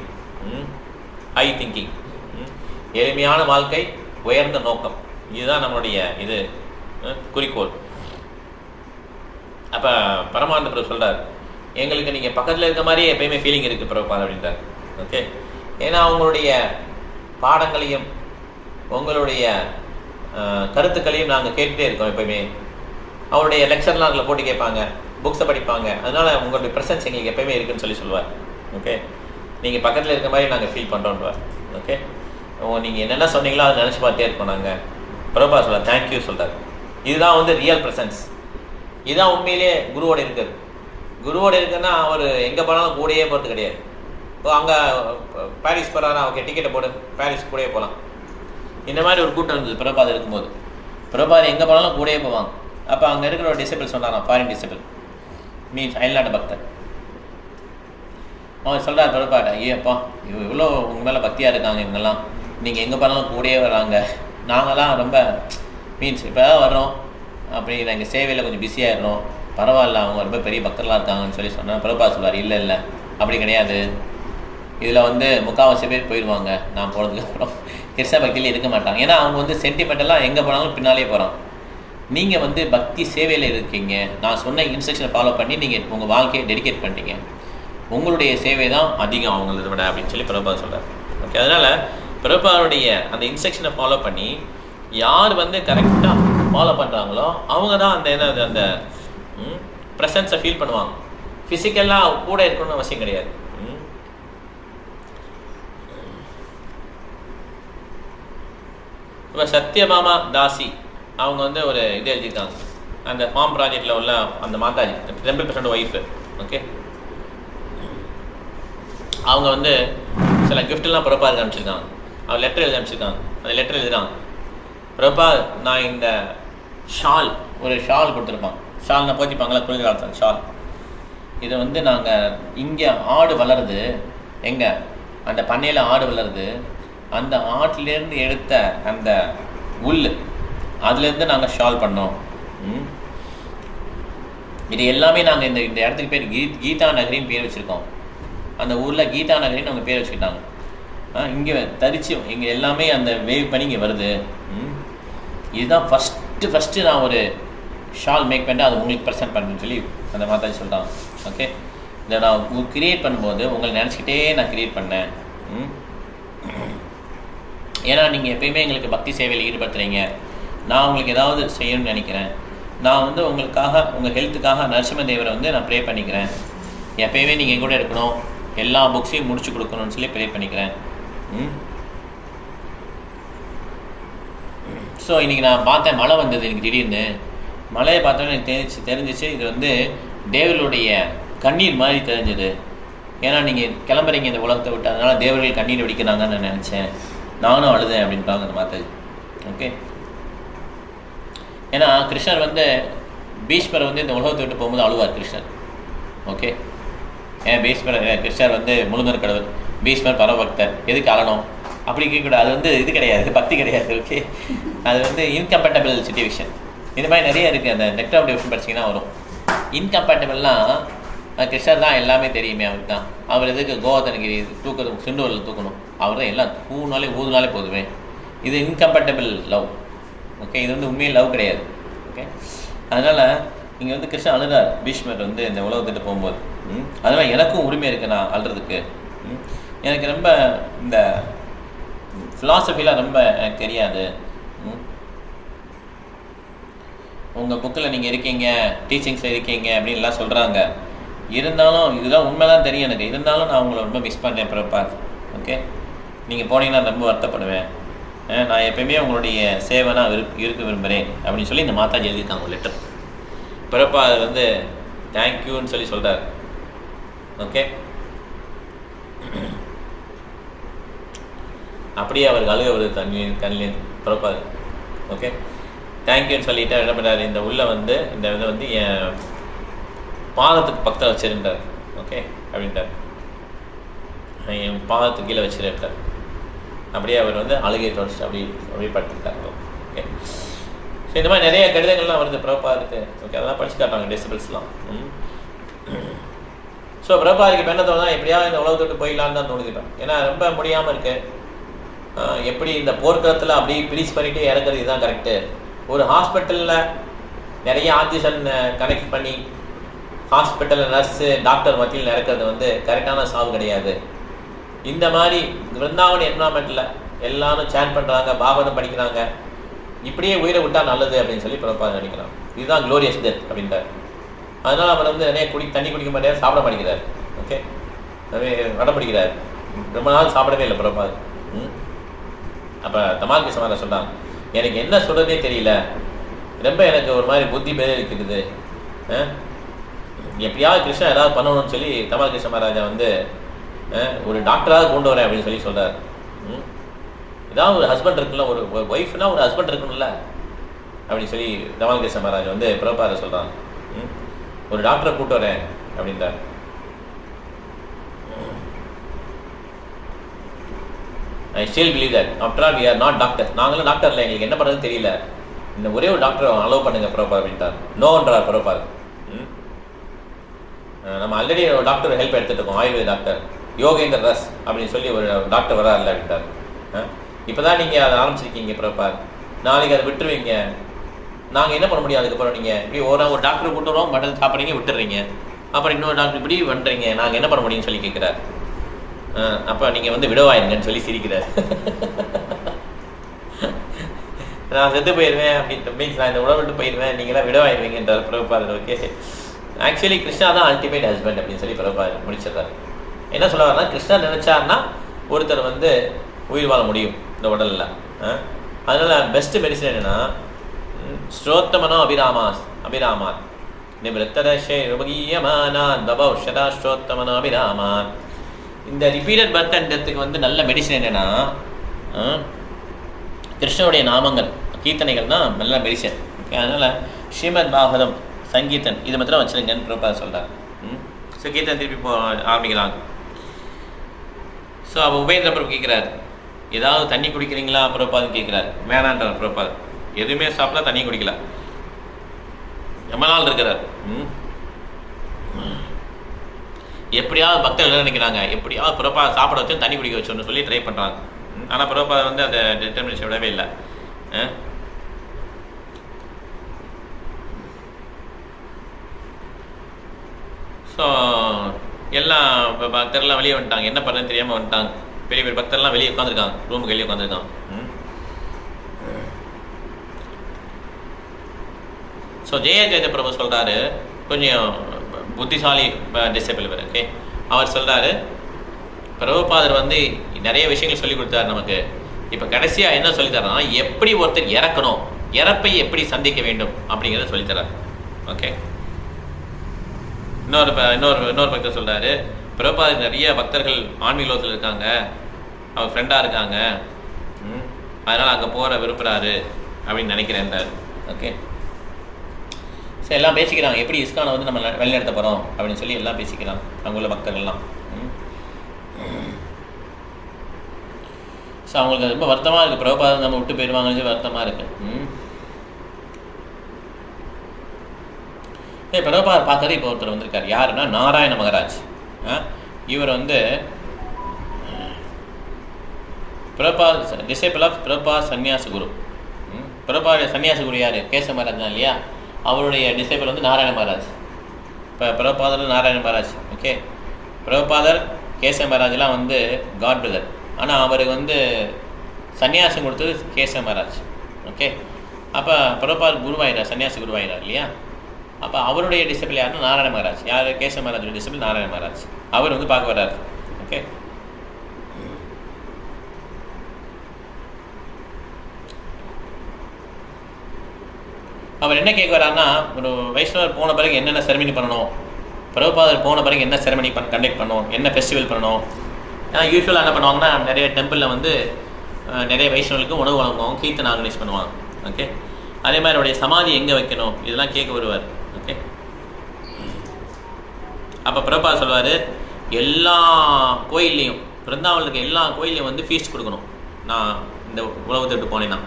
ஹை திங்கிங், எளிமையான வாழ்க்கை, உயர்ந்த நோக்கம், இதுதான் நம்மளுடைய இது குறிக்கோள். அப்போ பரமானந்த பிரபு சொல்கிறார், எங்களுக்கு நீங்கள் பக்கத்தில் இருக்க மாதிரியே எப்பயுமே ஃபீலிங் இருக்குது பிரபுபாத் அப்படின்றார். ஓகே, ஏன்னா அவங்களுடைய பாடங்களையும் உங்களுடைய கருத்துக்களையும் நாங்கள் கேட்டுகிட்டே இருக்கோம். எப்பயுமே அவருடைய லெக்சர்லாம் அதில் போட்டு கேட்பாங்க, புக்ஸை படிப்பாங்க. அதனால் உங்களுடைய ப்ரெசன்ஸ் எங்களுக்கு எப்பயுமே இருக்குதுன்னு சொல்லுவார். ஓகே, நீங்கள் பக்கத்தில் இருக்க மாதிரி நாங்கள் ஃபீல் பண்ணுறோன்றார். ஓகே, நீங்கள் என்னென்ன சொன்னீங்களோ அதை நினச்சி பார்த்தே இருக்கோம் நாங்கள். பிரபா சொல்கிறார், தேங்க்யூ சொல்கிறார். இதுதான் வந்து ரியல் ப்ரெசன்ஸ். இதுதான் உண்மையிலே குருவோடு இருக்குது. குருவோடு இருக்குன்னா அவர் எங்கே போனாலும் கூடயே போகிறது கிடையாது. அங்கே பாரிஸ் போகிறாரா, ஓகே டிக்கெட்டை போடு, பாரிஸ் கூடயே போகலாம். இந்த மாதிரி ஒரு கூட்டம் இருந்தது பிரபாத் இருக்கும்போது. பிரபாத் எங்கே போனாலும் கூடயே போவாங்க. அப்போ அங்கே இருக்கிற ஒரு டிசபிள் சொன்னாராம், ஃபாரின் டிசபிள், மீன்ஸ் அயல்நாட்டு பக்தர். அவன் சொல்கிறார் பிரபாட், ஐயப்பா இவ்வளோ உங்கள் மேலே பக்தியாக இருக்காங்க இவங்கெல்லாம், நீங்கள் எங்கே போனாலும் கூடயே வராங்க, நாங்கள்லாம் ரொம்ப மீன்ஸ் இப்போ தான் வர்றோம், அப்படி எங்கள் சேவையில் கொஞ்சம் பிஸியாகிடுறோம், பரவாயில்ல அவங்க ரொம்ப பெரிய பக்தர்களாக இருக்காங்கன்னு சொல்லி சொன்னால் பிரபா சொல்வார், இல்லை இல்லை அப்படி கிடையாது, இதில் வந்து முக்கால்வாசி பேர் போயிடுவாங்க நான் போனதுக்கு அப்புறம், கிருஷ்ண பக்தியில் இருக்க மாட்டாங்க. ஏன்னா அவங்க வந்து சென்டிமெண்டெல்லாம் எங்கே போனாலும் பின்னாலே போகிறான். நீங்கள் வந்து பக்தி சேவையில் இருக்கீங்க, நான் சொன்ன இன்ஸ்ட்ரக்ஷனை ஃபாலோ பண்ணி நீங்கள் உங்கள் வாழ்க்கையை டெடிகேட் பண்ணிட்டீங்க, உங்களுடைய சேவை தான் அதிகம் அவங்களத விட அப்படின்னு சொல்லி பிரபா சொல்கிறார். ஓகே, அதனால் பிரபாவுடைய அந்த இன்ஸ்ட்ரக்ஷனை ஃபாலோ பண்ணி யார் வந்து கரெக்டாக ஃபாலோ பண்ணுறாங்களோ அவங்க தான் அந்த என்ன அந்த ப்ரெசன்ஸை ஃபீல் பண்ணுவாங்க. ஃபிசிக்கலாக கூட இருக்கணும்னு அவசியம் கிடையாது. இப்போ சத்யபாமா தாசி அவங்க வந்து ஒரு இது எழுதியிருக்காங்க, அந்த ஃபார்ம் ப்ராஜெக்டில் உள்ள அந்த Mataji temple president wife. Okay, அவங்க வந்து சில கிஃப்ட்லாம் பிரபாதுக்கு அனுப்பிச்சிருக்காங்க. அவர் லெட்டர் எழுதி அனுப்பிச்சிருக்காங்க. அந்த லெட்டர் எழுதுறாங்க, பிரபா நான் இந்த ஒரு ஷால் கொடுத்துருப்பான். ஷால்னா போத்திப்பாங்களா குளிர் காலத்தில் ஷால். இதை வந்து நாங்கள் இங்கே ஆடு வளருது, எங்கே அந்த பண்ணையில் ஆடு வளருது, அந்த ஆட்டிலேருந்து எடுத்த அந்த உள் அதுலேருந்து நாங்கள் ஷால் பண்ணோம். இது எல்லாமே நாங்கள் இந்த இடத்துக்கு பேர் கீதா நகரின்னு பேர் வச்சுருக்கோம். அந்த ஊரில் கீதா நகரின்னு அவங்க பேர் வச்சுக்கிட்டாங்க. இங்கே தரிச்சு இங்கே எல்லாமே அந்த வேவ் பண்ணி இங்கே வருது. இதுதான் ஃபஸ்ட்டு நான் ஒரு ஷால் மேக் பண்ணிட்டு அதை உங்களுக்கு ப்ரெசென்ட் பண்ணுறேன்னு சொல்லி அந்த மாதாஜி சொல்கிறாங்க. ஓகே, இதை நான் க்ரியேட் பண்ணும்போது உங்களை நினச்சிக்கிட்டே நான் க்ரியேட் பண்ணேன். ஏன்னா நீங்கள் எப்பயுமே எங்களுக்கு பக்தி சேவையில் ஈடுபடுத்துகிறீங்க, நான் உங்களுக்கு ஏதாவது செய்யணும்னு நினைக்கிறேன், நான் வந்து உங்களுக்காக உங்கள் ஹெல்த்துக்காக நரசிம்மதேவரை வந்து நான் ப்ரே பண்ணிக்கிறேன், எப்பயுமே நீங்கள் என் கூட இருக்கணும், எல்லா புக்ஸையும் முடிச்சு கொடுக்கணும்னு சொல்லி ப்ரே பண்ணிக்கிறேன். ஸோ இன்றைக்கி நான் பார்த்தேன், மழை வந்தது எனக்கு திடீர்னு. மழையை பார்த்தோன்னே எனக்கு தெரிஞ்சிச்சு இது வந்து தேவர்களுடைய கண்ணீர் மாதிரி தெரிஞ்சது. ஏன்னா நீங்கள் கிளம்புறீங்க இந்த உலகத்தை விட்டு, அதனால் தேவர்கள் கண்ணீர் வெடிக்கிறாங்கன்னு நான் நினச்சேன், நானும் அழுதேன் அப்படின்றாங்க அந்த மாதாஜி. ஓகே, ஏன்னா கிருஷ்ணர் வந்து பீஷ்மரை வந்து இந்த உலகத்தை விட்டு போகும்போது அழுவார் கிருஷ்ணர். ஓகே, ஏன் கிருஷ்ணர் வந்து முழுநர் கடவுள், பீஷ்மர் பரபக்தர், எதுக்கு அழணும் அப்படி கேட்கக்கூடாது. அது வந்து இது கிடையாது, பக்தி கிடையாது. ஓகே, அது வந்து இன்கம்பேட்டபிள் சிச்சுவேஷன். இந்த மாதிரி நிறைய இருக்குது. அந்த நெக்ட் ஆஃப் டிவிஷன் படிச்சிங்கன்னா வரும். இன்கம்பேட்டபிள்னால் கிருஷ்ணர் தான் எல்லாமே தெரியுமே, அவருக்கு தான். அவர் எதுக்கு கோவர்தனகிரி தூக்கணும், சிண்டூரில் தூக்கணும், அவர் தான் எல்லாம் ஊதுனாலே போதுமே. இது இன்கம்பேட்டபிள் லவ். ஓகே, இது வந்து உண்மையே லவ் கிடையாது. ஓகே, அதனால் இங்கே வந்து கிருஷ்ணன் அழுதார் பீஷ்மர் வந்து இந்த உலகத்துட்டு போகும்போது. அதனால் எனக்கும் உரிமை இருக்குது நான் அழுறதுக்கு. எனக்கு ரொம்ப இந்த ஃபிலாசபிலாம் ரொம்ப எனக்கு தெரியாது. உங்கள் புக்கில் நீங்கள் இருக்கீங்க, டீச்சிங்ஸில் இருக்கீங்க அப்படின்லாம் சொல்கிறாங்க. இருந்தாலும் இதுதான் உண்மைதான் தெரியும் எனக்கு. இருந்தாலும் நான் உங்களை ரொம்ப மிஸ் பண்ணுறேன் பிரபாத். ஓகே, நீங்கள் போனீங்கன்னா ரொம்ப வருத்தப்படுவேன், நான் எப்பயுமே உங்களுடைய சேவனாக இருக்க விரும்புகிறேன் அப்படின்னு சொல்லி இந்த மாதாஜி எழுதியிருக்காங்க ஒரு லெட்டர். பிறப்பா அது வந்து தேங்க்யூன்னு சொல்லி சொல்கிறார். ஓகே, அப்படியே அவருக்கு அழுக வருது கண்ணில் பிறப்பாது. ஓகே, தேங்க்யூன்னு சொல்லிட்டு என்ன பண்ணுறாரு, இந்த உள்ள வந்து இந்த இதை வந்து என் பாதத்துக்கு பக்கத்தில் வச்சிருந்தார். ஓகே அப்படின்ட்டார், என் பாதத்துக்கு கீழே வச்சிருந்தார். அப்படியே அவர் வந்து அழுகையை தொடச்சு அப்படியே படுத்துட்டார். ஓகே, ஸோ இந்த மாதிரி நிறைய கடிதங்கள்லாம் வருது பிரபாதுக்கு. ஓகே, அதெல்லாம் படிச்சு காட்டுறாங்க டெசிபிள்ஸ்லாம். ஸோ பிரபாதுக்கு இப்போ என்ன தோணுதா, எப்படியாவது இந்த உலகத்தை விட்டு போயிடலான்னு தான் தோணுதுப்பேன். ஏன்னா ரொம்ப முடியாமல் இருக்கு. எப்படி இந்த போர்க்களத்தில் அப்படியே பிரிஸ் பண்ணிட்டு இறக்குறது இதுதான் கரெக்டு. ஒரு ஹாஸ்பிட்டலில் நிறைய ஆக்சிஜன் கனெக்ட் பண்ணி ஹாஸ்பிட்டலில் நர்ஸு டாக்டர் மத்தியில் இறக்குறது வந்து கரெக்டான சாவு கிடையாது. இந்த மாதிரி விருந்தாவன் என்வரான்மெண்ட்டில் எல்லாரும் சேன் பண்ணுறாங்க, பாகவதம் படிக்கிறாங்க, இப்படியே உயிரை விட்டால் நல்லது அப்படின்னு சொல்லி பிரபாத் நினைக்கிறான். இதுதான் க்ளோரியஸ் டெத் அப்படின்றார். அதனால் அவர் வந்து நிறைய தண்ணி குடிக்க மாட்டேன், சாப்பிட மாட்டேங்கிறார். ஓகே, நிறைய வடம் பிடிக்கிறார். ரொம்ப நாள் சாப்பிடவே இல்லை பிரபாத். அப்போ தமால் கிருஷ்ணமாரா சொல்கிறான், எனக்கு என்ன சொல்கிறதே தெரியல, ரொம்ப எனக்கு ஒரு மாதிரி புத்தி பேர் இருக்குது, எப்படியாவது கிருஷ்ணன் ஏதாவது பண்ணணும்னு சொல்லி தமால் கிருஷ்ண மகாராஜா வந்து ஒரு டாக்டராக கொண்டு வரேன் அப்படின்னு சொல்லி சொல்கிறார். ஏதாவது ஒரு ஹஸ்பண்ட் இருக்குல்ல, ஒரு ஒய்ஃப்னா ஒரு ஹஸ்பண்ட் இருக்கணும்ல அப்படின்னு சொல்லி தமால் கிருஷ்ண மகாராஜா வந்து பிரபாத சொல்கிறான். ஒரு டாக்டரை கூப்பிட்டு வரேன் அப்படின்றார். I still believe that. After all, we are not doctors. நாங்களும் டாக்டர் இல்லை, எங்களுக்கு என்ன பண்ணுறதுன்னு தெரியல, இந்த ஒரே ஒரு டாக்டர் அலோவ் பண்ணுங்க பிரபாத் அப்படின்ட்டார். நோன்றார் பிரபாத். நம்ம ஆல்ரெடி ஒரு டாக்டர் ஹெல்ப் எடுத்துகிட்டு இருக்கோம், ஆயுர்வேத டாக்டர் யோகேந்தர் ரஸ் அப்படின்னு சொல்லி ஒரு டாக்டர் வராருல்ல அப்படின்ட்டார். இப்போ தான் நீங்கள் அதை ஆரம்பிச்சிருக்கீங்க பிரபாத், நாளைக்கு அதை விட்டுருவீங்க, நாங்கள் என்ன பண்ண முடியும் அதுக்கப்புறம்? நீங்கள் இப்படி ஒரு டாக்டர் கூட்டு வரோம், மட்டன் சாப்பிட்றீங்க விட்டுறீங்க, அப்புறம் இன்னொரு டாக்டர் இப்படி பண்ணுறீங்க, நாங்கள் என்ன பண்ண முடியும்னு சொல்லி கேட்குறாரு. அப்போ நீங்கள் வந்து விடவாயிருங்கன்னு சொல்லி சிரிக்கிறார். நான் செத்து போயிடுவேன் அப்படின்ட்டு மீன்ஸ் நான் இந்த உடம்பு விட்டு போயிடுவேன், நீங்களாம் விடவாயிருவீங்கன்றார் பிரபாதர். ஓகே, ஆக்சுவலி கிருஷ்ணா தான் அல்டிமேட் ஹஸ்பண்ட் அப்படின்னு சொல்லி பிரபாதர் முடிச்சிடுறாரு. என்ன சொல்ல வரனா, கிருஷ்ணா நினைச்சாருன்னா ஒருத்தர் வந்து உயிர் வாழ முடியும் இந்த உடலில். அதனால பெஸ்ட் மெடிசன் என்னன்னா ஸ்ரோத்தமனோ அபிராமான் நிமித்தரமானான் பபௌஷதா ஸ்ரோத்தமனோ அபிராமான். இந்த ரிப்பீட்டட் பர்த் அண்ட் டெத்துக்கு வந்து நல்ல மெடிசன் என்னன்னா கிருஷ்ணனுடைய நாமங்கள் கீர்த்தனைகள் தான் நல்ல மெடிசன். ஓகே, அதனால ஸ்ரீமத் பாகவதம் சங்கீதன் இது மாத்திரம் வச்சிருங்கன்னு பிரபாத் சொல்கிறார். ஸோ கீர்த்தன் திருப்பி ஆரம்பிக்கிறாங்க. ஸோ அப்போ உபேந்திர பிரபு கேட்குறாரு, ஏதாவது தண்ணி குடிக்கிறீங்களா பிரபாத்னு கேட்குறாரு. வேணான்றார் பிரபாத், எதுவுமே சாப்பிடலாம், தண்ணி குடிக்கல, ரொம்ப நாள் இருக்கிறார். எப்படியாவது பக்தர்கள் என்ன நினைக்கிறாங்க, எப்படியாவது பிரபாத் சாப்பிட வச்சு தண்ணி குடிக்க வச்சோன்னு சொல்லி ட்ரை பண்ணுறாங்க. ஆனால் பிரபாத் வந்து அதை டிட்டர்மினேஷன் விடவே இல்லை. ஸோ எல்லாம் இப்போ பக்தர்லாம் வெளியே வந்துட்டாங்க, என்ன பண்ணுறதுன்னு தெரியாமல் வந்துட்டாங்க. பெரிய பெரிய பக்தர்லாம் வெளியே உட்காந்துருக்காங்க, ரூமுக்கு வெளியே உட்காந்துருக்காங்க. ஸோ ஜெய பிரபு சொல்கிறாரு, கொஞ்சம் புத்திசாலி டிசேபிள் இவர். ஓகே, அவர் சொல்கிறாரு, பிரபுபாதர் வந்து நிறைய விஷயங்கள் சொல்லி கொடுத்தாரு நமக்கு. இப்போ கடைசியாக என்ன சொல்லித்தரான்னா எப்படி ஒருத்தர் இறக்கணும், இறப்பை எப்படி சந்திக்க வேண்டும் அப்படிங்கிறத சொல்லித்தரார். ஓகே, இன்னொரு பக்தர் சொல்கிறாரு, பிரபுபாதர் நிறைய பக்தர்கள் ஆன்மீக லோகத்தில் இருக்காங்க, அவர் ஃப்ரெண்டாக இருக்காங்க, அதனால் அங்கே போகிற விரும்புகிறாரு அப்படின்னு நினைக்கிறேன். ஓகே, ஸோ எல்லாம் பேசிக்கிறாங்க, எப்படி இஸ்கானை வந்து நம்ம வழிநடத்த போகிறோம் அப்படின்னு சொல்லி எல்லாம் பேசிக்கிறாங்க அங்கே உள்ள பக்தர்கள்லாம். ஸோ அவங்களுக்கு ரொம்ப வருத்தமாக இருக்குது, பிரபுபாதர் நம்ம விட்டு போயிடுவாங்கன்னு வருத்தமாக இருக்குது. பிரபுபாதர் பார்க்கறது இப்போ ஒருத்தர் வந்திருக்கார். யாருன்னா நாராயண மகராஜ். இவர் வந்து பிரபுபாத் டிசைபிள் ஆஃப் பிரபுபாத் சன்னியாச குரு. பிரபுபாத் சன்னியாச குரு யார்? கேசவ மகாராஜ் தான் இல்லையா? அவருடைய டிசைபிள் வந்து நாராயண மகாராஜ். இப்போ பிரபுபாதர் நாராயண மகாராஜ். ஓகே, பிரபுபாதர் கேசவ மகாராஜ்லாம் வந்து காட் பிரதர், ஆனால் அவருக்கு வந்து சன்னியாசம் கொடுத்தது கேசவ மகாராஜ். ஓகே, அப்போ பிரபுபாதர் குருவாயினார், சன்னியாசி குருவாயினார் இல்லையா? அப்போ அவருடைய டிசைபிள் யாருன்னா நாராயண மகாராஜ். யார்? கேசவ மகாராஜோட டிசைபிள் நாராயண மகாராஜ். அவர் வந்து பார்க்க வர்றாரு. ஓகே, அவர் என்ன கேட்க வரான்னா, ஒரு வைஷ்ணவர் போன பிறகு என்னென்ன செரமனி பண்ணணும், பிரபுபாதர் போன பிறகு என்ன செரமனி கண்டக்ட் பண்ணணும், என்ன ஃபெஸ்டிவல் பண்ணணும். ஏன்னா யூஸ்வலாக என்ன பண்ணுவாங்கன்னா, நிறைய டெம்பிளில் வந்து நிறைய வைஷ்ணவர்களுக்கு உணவு வழங்குவாங்க, கீர்த்தனை ஆர்கனைஸ் பண்ணுவாங்க. ஓகே, அதே மாதிரி அவருடைய சமாதி எங்கே வைக்கணும் இதெல்லாம் கேட்க வருவார். ஓகே, அப்போ பிரபுபாதர் சொல்வார், எல்லா கோயில்லையும் பிருந்தாவனுக்கு எல்லா கோயிலையும் வந்து ஃபீஸ்ட் கொடுக்கணும். நான் இந்த உலகத்தை விட்டு போனேன்னா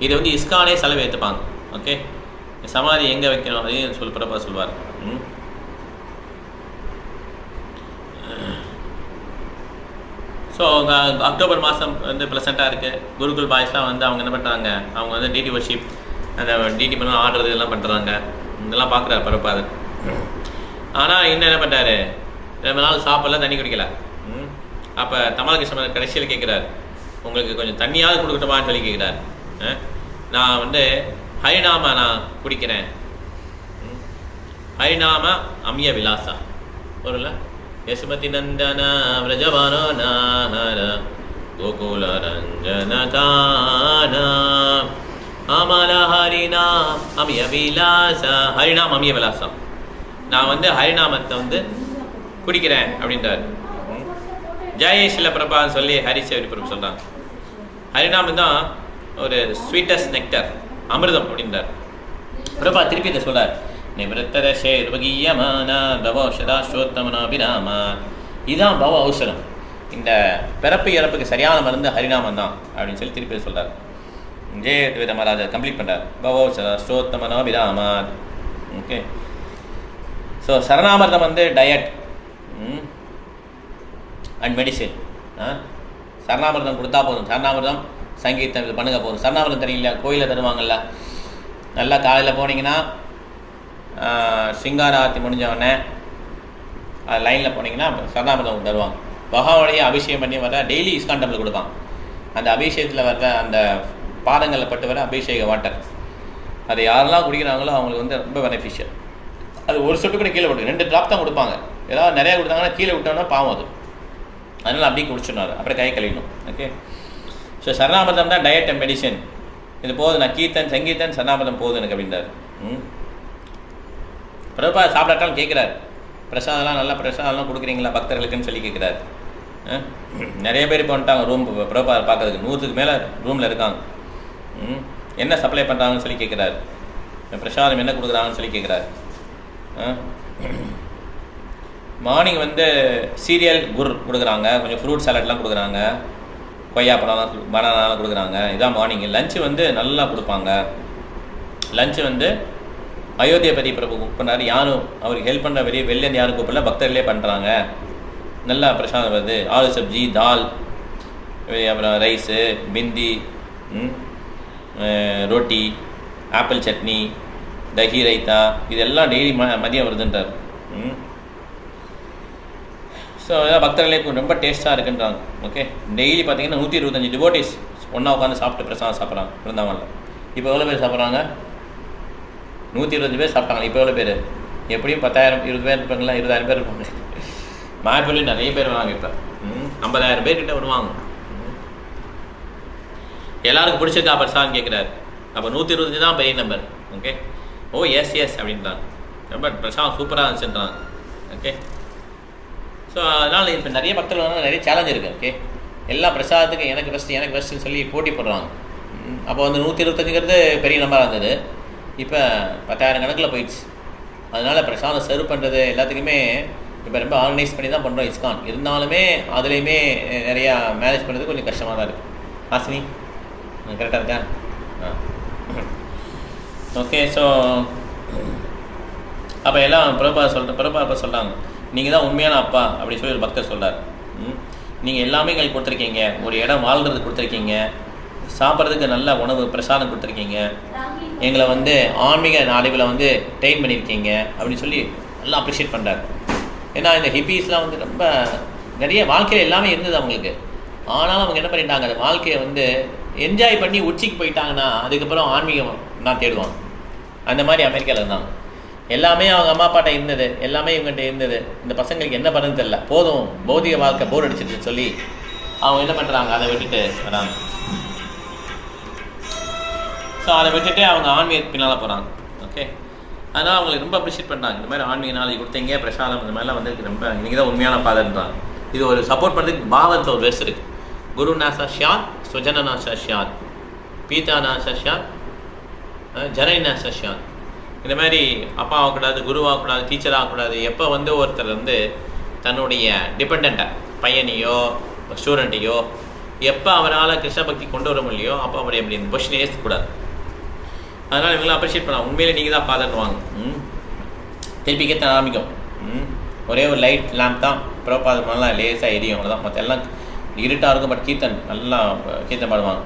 இதை வந்து இஸ்கானே செலவு ஏற்றுப்பாங்க. ஓகே, சமாதி எங்கே வைக்கணும் அதையும் பிரபுபாதர் சொல்வார். ஸோ அக்டோபர் மாதம் வந்து ப்ளசண்ட்டாக இருக்குது. குருகுல் பாய்ஸ்லாம் வந்து அவங்க என்ன பண்ணுறாங்க, அவங்க வந்து டிடி வர்ஷிப் அந்த டிடி பண்ண ஆடுறது இதெல்லாம் பண்ணுறாங்க. இதெல்லாம் பார்க்குறாரு பிரபுபாதர். ஆனால் இன்னும் என்ன பண்ணுறாரு, 2 நாள் சாப்பிடல, தண்ணி குடிக்கல. அப்போ தமாலகிருஷ்ணன் கடைசியில் கேட்குறாரு, உங்களுக்கு கொஞ்சம் தண்ணியாவது கொடுக்கட்டுமான்னு சொல்லி கேட்குறாரு. நான் வந்து ஹரிநாம நான் குடிக்கிறேன், ஹரிநாம அமிய விலாசா ஒருல யசுமதி நந்தன விரஜவான நாஹர கோகுல ரஞ்சன கான அமல ஹரிநா அமிய விலாசா, ஹரிநாம அமிய விலாசம், நான் வந்து ஹரிநாமத்தை வந்து குடிக்கிறேன் அப்படின்றார். ஜெயேஷில பிரபான்னு சொல்லி ஹரிசேவரி பிரபு சொல்கிறாங்க. ஹரிநாமம் தான் ஒரு ஸ்வீட்டஸ்ட் நெக்டர், அமிர்தம் அப்படின்றார். பிரபா திருப்பி இதை சொல்றார், நிவத்தரஷே ருபகீயமான பவ ஔஷதாஸ்ரோத்தமனாபிராம, இதுதான் பவ ஔஷதம், இந்த பிறப்பு இறப்புக்கு சரியான மருந்து ஹரிநாமம் தான் அப்படின்னு சொல்லி திருப்பி சொல்றார். ஜெயத்வேத மகாராஜா கம்ப்ளீட் பண்றார், பவ ஔஷதாஸ்ரோத்தமனாபிராம. ஓகே, ஸோ சரணாமிர்தம் வந்து டயட் அண்ட் மெடிசின். சரணாமிர்தம் கொடுத்தா போதும், சரணாமிர்தம் சங்கீதம் இது பண்ணுங்க போதும். சரணாமிர்தம் தெரியல, கோயிலில் தருவாங்கள்ல, நல்லா காலையில் போனீங்கன்னா சிங்காராத்தி முடிஞ்சவொடனே அது லைனில் போனீங்கன்னா சரணாமிர்தம் தருவாங்க. பகவானுடைய அபிஷேகம் பண்ணி வர டெய்லி இஸ்கான் டெம்பிள் கொடுப்பாங்க. அந்த அபிஷேகத்தில் வர்ற அந்த பாதங்களில் பட்டு வர அபிஷேக வாட்டர், அதை யாரெல்லாம் குடிக்கிறாங்களோ அவங்களுக்கு வந்து ரொம்ப பெனிஃபிஷியல். அது ஒரு சொட்டு கூட கீழே விட்டு 2 ட்ராப் தான் கொடுப்பாங்க. ஏதாவது நிறையா கொடுத்தாங்கன்னா கீழே விட்டோம்னா பாவம் அது, அதனால் அப்படியே குடிச்சிடணும், அப்புறம் கை கழிக்கணும். ஓகே, ஸோ சரணாமிர்தம் தான் டயட் அண்ட் மெடிசன். இது போதும், நான் கீர்த்தன் சங்கீதன் சரணாமிர்தம் போதும் எனக்கு அப்படின்றார். பிரபா சாப்பிடாட்டாலும் கேட்குறாரு, பிரசாதம்லாம் நல்லா பிரசாதம்லாம் கொடுக்குறீங்களா பக்தர்களுக்குன்னு சொல்லி கேட்குறாரு. நிறைய பேர் இப்போ வந்துட்டாங்க ரூம் பிரபா பார்க்கறதுக்கு, 100க்கு மேலே ரூமில் இருக்காங்க. என்ன சப்ளை பண்ணுறாங்கன்னு சொல்லி கேட்குறாரு, பிரசாதம் என்ன கொடுக்குறாங்கன்னு சொல்லி கேட்குறாரு. மார்னிங் வந்து சீரியல் குர் கொடுக்குறாங்க, கொஞ்சம் ஃப்ரூட் சாலட்லாம் கொடுக்குறாங்க, கொய்யா பழம்லாம் பனானாலாம் கொடுக்குறாங்க. இதான் மார்னிங். லஞ்சு வந்து நல்லா கொடுப்பாங்க. லஞ்சு வந்து அயோத்தியபதி பிரபு குக் பண்ணார், யாரும் அவருக்கு ஹெல்ப் பண்ணுற வெளிலேருந்து யாரும் கூப்பிடல, பக்தர்களே பண்ணுறாங்க. நல்லா பிரசாதம் வருது, ஆலு சப்ஜி, தால், அப்புறம் ரைஸு, பிந்தி, ரொட்டி, ஆப்பிள் சட்னி, தஹி ரைத்தா, இதெல்லாம் டெய்லி மதியம் வருதுன்றார். ஸோ அதான் பக்தர்களே ரொம்ப டேஸ்ட்டாக இருக்குன்றாங்க. ஓகே, டெய்லி பார்த்தீங்கன்னா 125 டிவோட்டிஸ் ஒன்றா உட்காந்து சாப்பிட்டு பிரசாதம் சாப்பிட்றாங்க பிருந்தாவனில். இப்போ எவ்வளோ பேர் சாப்பிட்றாங்க? 125 பேர் சாப்பிட்டாங்க. இப்போ எவ்வளோ பேர்? எப்படியும் 10,000 20 பேர் இருப்பாங்களா, 20,000 பேர் இருப்பாங்க. மாயப்பள்ளி நிறைய பேர் வருவாங்க. இப்போ 50,000 பேர்கிட்ட வருவாங்க. எல்லாருக்கும் பிடிச்சிருக்கா பிரசாதம் கேட்குறாரு. அப்போ 125 தான் பெரிய நம்பர். ஓகே, ஓ எஸ் எஸ் அப்படின்றாங்க, ரொம்ப பிரசாதம் சூப்பராக இருந்துச்சுன்றாங்க. ஓகே, ஸோ அதனால் இப்போ நிறைய பக்தர்கள் வந்து நிறைய சேலஞ்ச் இருக்குது. ஓகே, எல்லா பிரசாதத்துக்கும் எனக்கு பெஸ்ட்டுன்னு சொல்லி போட்டி போடுறாங்க. அப்போ வந்து 125ங்கிறது பெரிய நம்பராக இருந்தது, இப்போ 10,000 கணக்கில் போயிடுச்சு. அதனால் பிரசாதம் சர்வ் பண்ணுறது எல்லாத்துக்குமே இப்போ ரொம்ப ஆர்கனைஸ் பண்ணி தான் பண்ணுறோம் இஸ்கான். இருந்தாலுமே அதுலேயுமே நிறையா மேனேஜ் பண்ணுறது கொஞ்சம் கஷ்டமாக தான் இருக்குது. ஹாசினி கரெக்டாக இருக்கா? ஓகே, ஸோ அப்போ எல்லாம் பிரபா சொல்கிறாங்க, நீங்கள் தான் உண்மையான அப்பா அப்படின்னு சொல்லி ஒரு பக்தர் சொல்கிறார். நீங்கள் எல்லாமே எங்களுக்கு கொடுத்துருக்கீங்க, ஒரு இடம் வாழ்கிறது கொடுத்துருக்கீங்க, சாப்பிட்றதுக்கு நல்ல உணவு பிரசாதம் கொடுத்துருக்கீங்க, எங்களை வந்து ஆன்மீக நாடுகளை வந்து ட்ரெயின் பண்ணியிருக்கீங்க அப்படின்னு சொல்லி நல்லா அப்ரிஷியேட் பண்ணுறாரு. ஏன்னா இந்த ஹிப்பீஸ்லாம் வந்து ரொம்ப நிறைய வாழ்க்கையில் எல்லாமே இருந்தது அவங்களுக்கு. ஆனாலும் அவங்க என்ன பண்ணிட்டாங்க, அந்த வாழ்க்கையை வந்து என்ஜாய் பண்ணி உச்சிக்கு போயிட்டாங்கன்னா அதுக்கப்புறம் ஆன்மீகம் தான் தேடுவாங்க. அந்த மாதிரி அமெரிக்காவில் இருந்தாங்க. எல்லாமே அவங்க அம்மா அப்பாட்ட இருந்தது, எல்லாமே இவங்ககிட்ட இருந்தது. இந்த பசங்களுக்கு என்ன பண்ணுன்னு தெரியல, போதும் பௌதிக வாழ்க்கை போர் அடிச்சிட்டுன்னு சொல்லி அவங்க என்ன பண்ணுறாங்க, அதை விட்டுட்டு வராங்க. ஸோ அதை விட்டுட்டு அவங்க ஆன்மீக பின்னால் போகிறாங்க. ஓகே, அதனால் அவங்களுக்கு ரொம்ப அப்ரிஷியேட் பண்ணுறாங்க. இந்த மாதிரி ஆன்மீக நாளைக்கு கொடுத்தீங்க பிரசாதம் இந்த மாதிரிலாம் வந்து ரொம்ப இன்றைக்கி தான் உண்மையான பாதன்றாங்க. இது ஒரு சப்போர்ட் பண்ணுறதுக்கு பாவத்தில் ஒரு வேர்ஸ் இருக்குது. குரு நாசா ஷியாத் சுஜன நாசா ஷியாத் பீதா நாசா ஷியாத் ஜனனி நாசா ஷியாத். இந்த மாதிரி அப்பா ஆகக்கூடாது, குரு ஆகக்கூடாது, டீச்சர் ஆகக்கூடாது. எப்போ வந்து ஒருத்தர் வந்து தன்னுடைய டிபெண்ட்டை பையனையோ ஸ்டூடெண்ட்டையோ எப்போ அவரால் கிருஷ்ண பக்தி கொண்டு வர முடியலையோ அப்போ அவரை எப்படி இந்த பொசிஷன் ஏற்றக்கூடாது. அதனால் இவங்களாம் அப்ரிஷியேட் பண்ணலாம். உண்மையிலே நீங்கள் தான் பாதன்னுவாங்க. திருப்பி கேட்ட ஆரம்பிக்கும். ஒரே ஒரு லைட் லேம்ப் தான் பிரபாதமெல்லாம் லேசாக எரியும், அவ்வளோதான். மற்ற எல்லாம் இருட்டாக இருக்கும். பட் கீர்த்தன் நல்லா கீர்த்தன் பாடுவாங்க.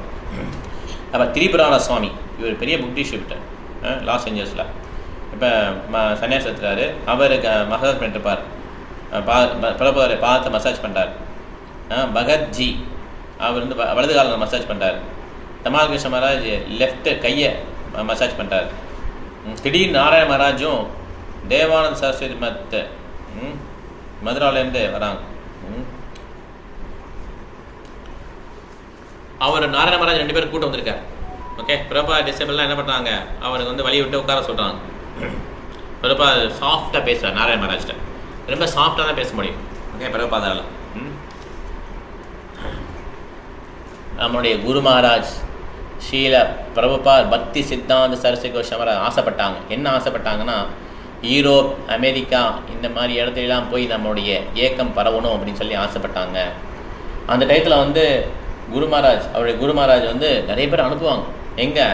அப்போ திரிபுரார சுவாமி இவர் பெரிய புக் டிஸ்ட்ரிபியூட்டர் லாஸ் ஏஞ்சல்ஸில். இப்போ சன்னியாசி எடுத்துறாரு. அவருக்கு மசாஜ் பண்ணிட்டுருப்பார். பிரபாதரை பாதத்தை மசாஜ் பண்ணுறார். பகத்ஜி அவர் வந்து வலது காலில் மசாஜ் பண்ணுறார். தமால் கிருஷ்ண மகாராஜ் லெஃப்ட்டு கையை மசாஜ் பண்ணுறார். திடீர்னு நாராயண மகாராஜும் தேவானந்த சரஸ்வதி மதுராவிலேருந்து வராங்க. அவர் நாராயண மகாராஜ் 2 பேரும் கூட்டம் வந்திருக்கார். ஓகே, பிரபா டிசேபிள்லாம் என்ன பண்ணுறாங்க, அவருக்கு வந்து வழி விட்டு உட்கார சொல்கிறாங்க. பிரபா சாஃப்டாக பேசுகிறார். நாராயண மகாராஜ்கிட்ட ரொம்ப சாஃப்டாக தான் பேச முடியும். ஓகே, பிரபாதால நம்முடைய குரு மகாராஜ் ஸ்ரீல பிரபுபாத் பக்தி சித்தாந்த சரஸ்வதி கோஷம் ஆசைப்பட்டாங்க. என்ன ஆசைப்பட்டாங்கன்னா, யூரோப் அமெரிக்கா இந்த மாதிரி இடத்துலலாம் போய் நம்மளுடைய ஏக்கம் பரவணும் அப்படின்னு சொல்லி ஆசைப்பட்டாங்க. அந்த டயத்தில் வந்து குரு மகாராஜ் அவருடைய குரு மகாராஜ் வந்து நிறைய பேர் அனுப்புவாங்க. எங்கே,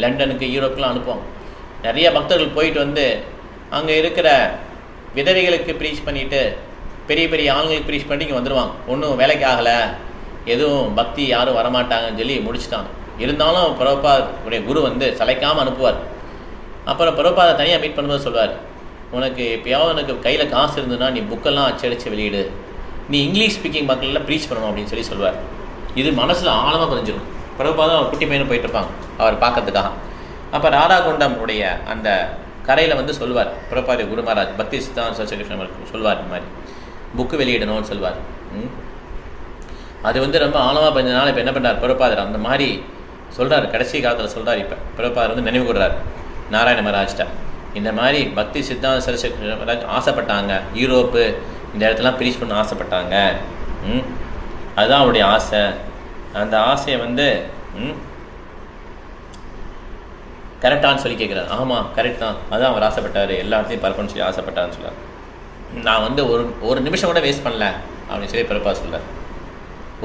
லண்டனுக்கு யூரோப்லாம் அனுப்புவாங்க. நிறைய பக்தர்கள் போயிட்டு வந்து அங்கே இருக்கிற விதவைகளுக்கு ப்ரீச் பண்ணிவிட்டு பெரிய பெரிய ஆளுங்களுக்கு ப்ரீச் பண்ணிட்டு இங்கே வந்துடுவாங்க. ஒன்றும் வேலைக்கு ஆகலை, எதுவும் பக்தி யாரும் வரமாட்டாங்கன்னு சொல்லி முடிச்சுட்டாங்க. இருந்தாலும் பிரபுபாதுடைய குரு வந்து சளைக்காமல் அனுப்புவார். அப்புறம் பிரபுபாதை தனியாக மீட் பண்ணும்போது சொல்வார், உனக்கு எப்பயாவது உனக்கு கையில் காசு இருந்ததுன்னா நீ புக்கெல்லாம் அச்சடித்து வெளியிடு, நீ இங்கிலீஷ் ஸ்பீக்கிங் மக்களில் ப்ரீச் பண்ணணும் அப்படின்னு சொல்லி சொல்வார். இது மனசில் ஆழமாக பதிஞ்சிடும். பிரபுபாதம் அவர் குட்டி பையனும் போயிட்டு இருப்பாங்க அவர் பார்க்கறதுக்காக. அப்போ ராதாகுண்டம் உடைய அந்த கரையில் வந்து சொல்வார் பிரபுபாத குரு மகாராஜ் பக்தி சித்தாந்த சரஸ்வதி கிருஷ்ணன் சொல்வார், இந்த மாதிரி புக்கு வெளியிடணும்னு சொல்வார். அது வந்து ரொம்ப ஆழமாக பதிஞ்சனால இப்போ என்ன பண்ணுறார் பிரபுபாதர் அந்த மாதிரி சொல்கிறார். கடைசி காலத்தில் சொல்கிறார். இப்போ பிரபுபாதர் வந்து நினைவு கூடுறார் நாராயண மகாராஜ்கிட்ட, இந்த மாதிரி பக்தி சித்தாந்த சரஸ்வதி மகாராஜ் ஆசைப்பட்டாங்க, யூரோப்பு இந்த இடத்துலாம் ப்ரீச் பண்ண ஆசைப்பட்டாங்க. அதுதான் அவருடைய ஆசை. அந்த ஆசையை வந்து கரெக்டானு சொல்லி கேட்குறாரு. ஆமாம் கரெக்ட் தான், அதுதான் அவர் ஆசைப்பட்டார், எல்லா இடத்தையும் பரப்பணும்னு சொல்லி ஆசைப்பட்டார்னு சொல்கிறார். நான் வந்து ஒரு நிமிஷம் கூட வேஸ்ட் பண்ணல அப்படின்னு சொல்லி பிரபுபாதர் சொல்கிறார்.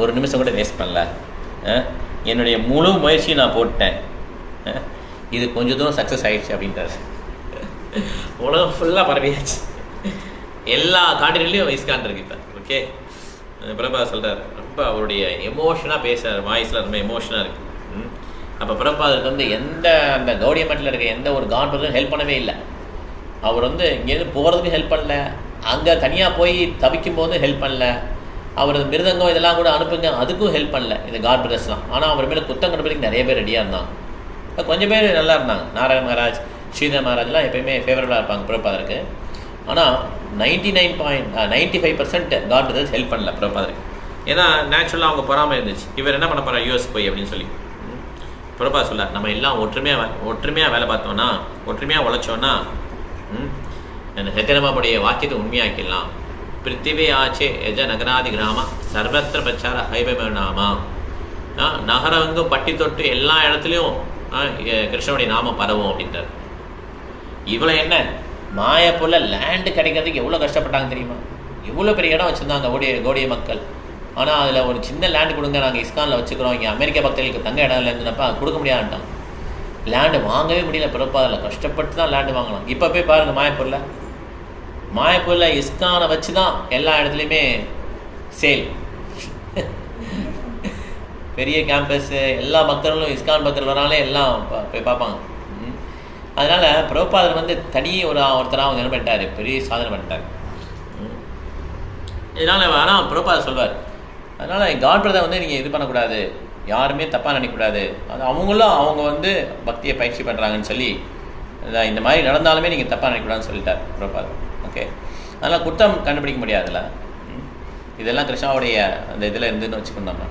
ஒரு நிமிஷம் கூட வேஸ்ட் பண்ணல, என்னுடைய முழு முயற்சியை நான் போட்டேன், இது கொஞ்சம் தூரம் சக்ஸஸ் ஆகிடுச்சு அப்படின்றாரு. உலகம் ஃபுல்லாக பரவியாச்சு, எல்லா காண்டினென்ட்லேயும் இஸ்கான் இருக்கு இப்போ. ஓகே, பிரபுபாதர் சொல்கிறார். ரொம்ப அவருடைய எமோஷனாக பேசுகிறார், வாய்ஸில் ரொம்ப எமோஷனாக இருக்குது. அப்போ பிரபுபாதருக்கு வந்து எந்த அந்த கௌடிய மட்டில் இருக்க எந்த ஒரு காட் பிரதரும் ஹெல்ப் பண்ணவே இல்லை. அவர் வந்து இங்கேருந்து போகிறதுக்கும் ஹெல்ப் பண்ணல, அங்கே தனியாக போய் தவிக்கும் போது ஹெல்ப் பண்ணல, அவர் மிருதங்கம் இதெல்லாம் கூட அனுப்புங்க அதுக்கும் ஹெல்ப் பண்ணல இந்த காட் பிரதர்ஸ்லாம். ஆனால் அவர் மேலே குத்தம் கண்டுபிடிக்க நிறைய பேர் ரெடியாக இருந்தாங்க. கொஞ்சம் பேர் நல்லா இருந்தாங்க. நாராயண மகாராஜ் ஸ்ரீதர் மகாராஜ்லாம் எப்பயுமே ஃபேவரபுளாக இருப்பாங்க பிரபுபாதருக்கு. ஆனால் 95% காட் பிரதர்ஸ் ஹெல்ப் பண்ணல பிரபுபாதருக்கு. ஏன்னா நேச்சுரலாக அவங்க பொறாமல் இருந்துச்சு, இவர் என்ன பண்ண போகிறார் யூஎஸ் போய் அப்படின்னு சொல்லி. பிரபுபாதர் சொல்லார், நம்ம எல்லாம் ஒற்றுமையாக வேலை பார்த்தோன்னா, ஒற்றுமையாக உழைச்சோன்னா சத்தியமாவுடைய வாக்கியத்தை உண்மையாக்கிடலாம். பிருத்திவி ஆச்சே எஜ நகராதி கிராம சர்வத்திர பிரச்சார ஹைபநாமா. நகரங்கும் பட்டி தொட்டு எல்லா இடத்துலையும் கிருஷ்ணனுடைய நாமம் பரவும் அப்படின்றார். இவ்வளோ என்ன மாயப்போல லேண்டு கிடைக்கிறதுக்கு எவ்வளோ கஷ்டப்பட்டாங்க தெரியுமா? எவ்வளோ பெரிய இடம் வச்சுருந்தாங்க கௌடிய மக்கள். ஆனால் அதில் ஒரு சின்ன லேண்டு கொடுங்க, நாங்கள் இஸ்கானில் வச்சுக்கிறோம், இங்கே அமெரிக்க பக்தர்களுக்கு தங்க இடம் இல்லைன்றப்ப கொடுக்க முடியாதுட்டாங்க. லேண்டு வாங்கவே முடியல பிரபுபாதில், கஷ்டப்பட்டு தான் லேண்டு வாங்கலாம். இப்போ போய் பாருங்கள் மாயப்பூரில் இஸ்கானை வச்சு தான் எல்லா இடத்துலையுமே சேல். பெரிய கேம்பஸ்ஸு, எல்லா பக்தர்களும் இஸ்கான் பக்தர்கள் வராலே எல்லாம் போய் பார்ப்பாங்க. அதனால் பிரபுபாதர் வந்து தனி ஒருத்தராக அவங்க என்ன பண்ணிட்டார், பெரிய சாதனை பண்ணிட்டார். இதனால் ஆனால் பிரபுபாதர் சொல்வார், அதனால் காட் பிரதர் வந்து நீங்கள் இது பண்ணக்கூடாது, யாருமே தப்பாக நினைக்கக்கூடாது, அது அவங்களும் அவங்க வந்து பக்தியை பயிற்சி பண்ணுறாங்கன்னு சொல்லி இந்த மாதிரி நடந்தாலுமே நீங்கள் தப்பாக நினைக்கக்கூடாதுன்னு சொல்லிட்டார் பிரபுபாதர். ஓகே, அதனால் குற்றம் கண்டுபிடிக்க முடியாதுல்ல, இதெல்லாம் கிருஷ்ணாவுடைய அந்த இதில் இருந்துன்னு வச்சுக்கணும் நம்ம.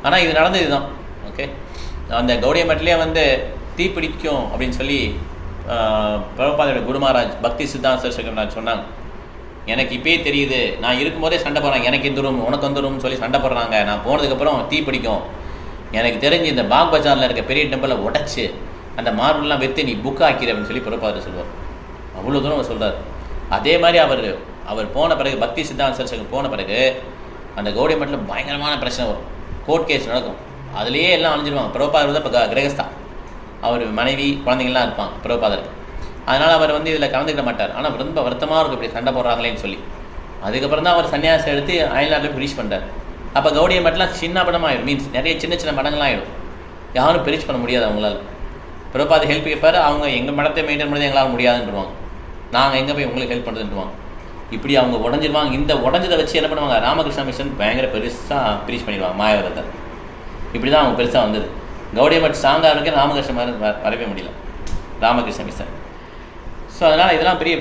ஆனால் இது நடந்தது தான். ஓகே, அந்த கௌடிய மட்டிலே வந்து தீப்பிடிக்கும் அப்படின்னு சொல்லி பிரபுபாதோட குரு மகாராஜ் பக்தி சித்தாந்த சரஸ்வதி சொன்னாங்க. எனக்கு இப்பயே தெரியுது, நான் இருக்கும்போதே சண்டை போடுறாங்க, எனக்கு இந்த ரூம் உனக்கு அந்த ரூம்னு சொல்லி சண்டை போடுறாங்க, நான் போனதுக்கப்புறம் தீ பிடிக்கும், எனக்கு தெரிஞ்சு இந்த பாக் பஜாரில் இருக்க பெரிய டெம்பிளை உடச்சி அந்த மார்பிள்லாம் வெற்றி நீ புக் ஆக்கிற அப்படின்னு சொல்லி பிரபுபாதர் சொல்லுவார். அவ்வளோ தூரம் அவர் சொல்கிறார். அதே மாதிரி அவர் போன பிறகு பக்தி சித்தாந்த சரஸ்வதி போன பிறகு அந்த கௌடிய மட்டில் பயங்கரமான பிரச்சனை வரும், கோர்ட் கேஸ் நடக்கும், அதுலேயே எல்லாம் அழிஞ்சிருவாங்க. பிரபுபாதர் தான் இப்போ கிரகஸ்தா, அவர் மனைவி குழந்தைங்கள்லாம் இருப்பாங்க பிரபுபாதருக்கு. அதனால் அவர் இதில் கலந்துக்கிட மாட்டார். ஆனால் ரொம்ப வருத்தமாக இருக்கும் இப்படி சண்டை போடுறாங்களேன்னு சொல்லி. அதுக்கப்புறம் தான் அவர் சன்னியாசம் எடுத்து அயல்நாட்டில் ரீச் பண்ணுறார். அப்போ கௌடிய மட்டெலாம் சின்ன படமாகிடும், மீன்ஸ் நிறைய சின்ன சின்ன மடங்கள்லாம் ஆகிடும், யாரும் பிரிச்சு பண்ண முடியாது அவங்களால. பிரபுபாத ஹெல்ப் கேட்பார், அவங்க எங்கள் மடத்தை மெயின்டைன் பண்ணது எங்களால் முடியாதுன்றுவாங்க, நாங்கள் எங்கே போய் உங்களுக்கு ஹெல்ப் பண்ணுறதுன்றுவாங்க. இப்படி அவங்க உடஞ்சிருவாங்க. இந்த உடஞ்சதை வச்சு என்ன பண்ணுவாங்க, ராமகிருஷ்ண மிஷன் பயங்கர பெருசாக பிரிச் பண்ணிடுவாங்க மாயவரத்தை. இப்படி தான் அவங்க பெருசாக வந்தது. கௌடிய மட் ஸ்ட்ராங்காக இருக்க ராமகிருஷ்ண வரவே முடியல, ராமகிருஷ்ண மிஷன். ஸோ அதனால் இதெல்லாம் பெரிய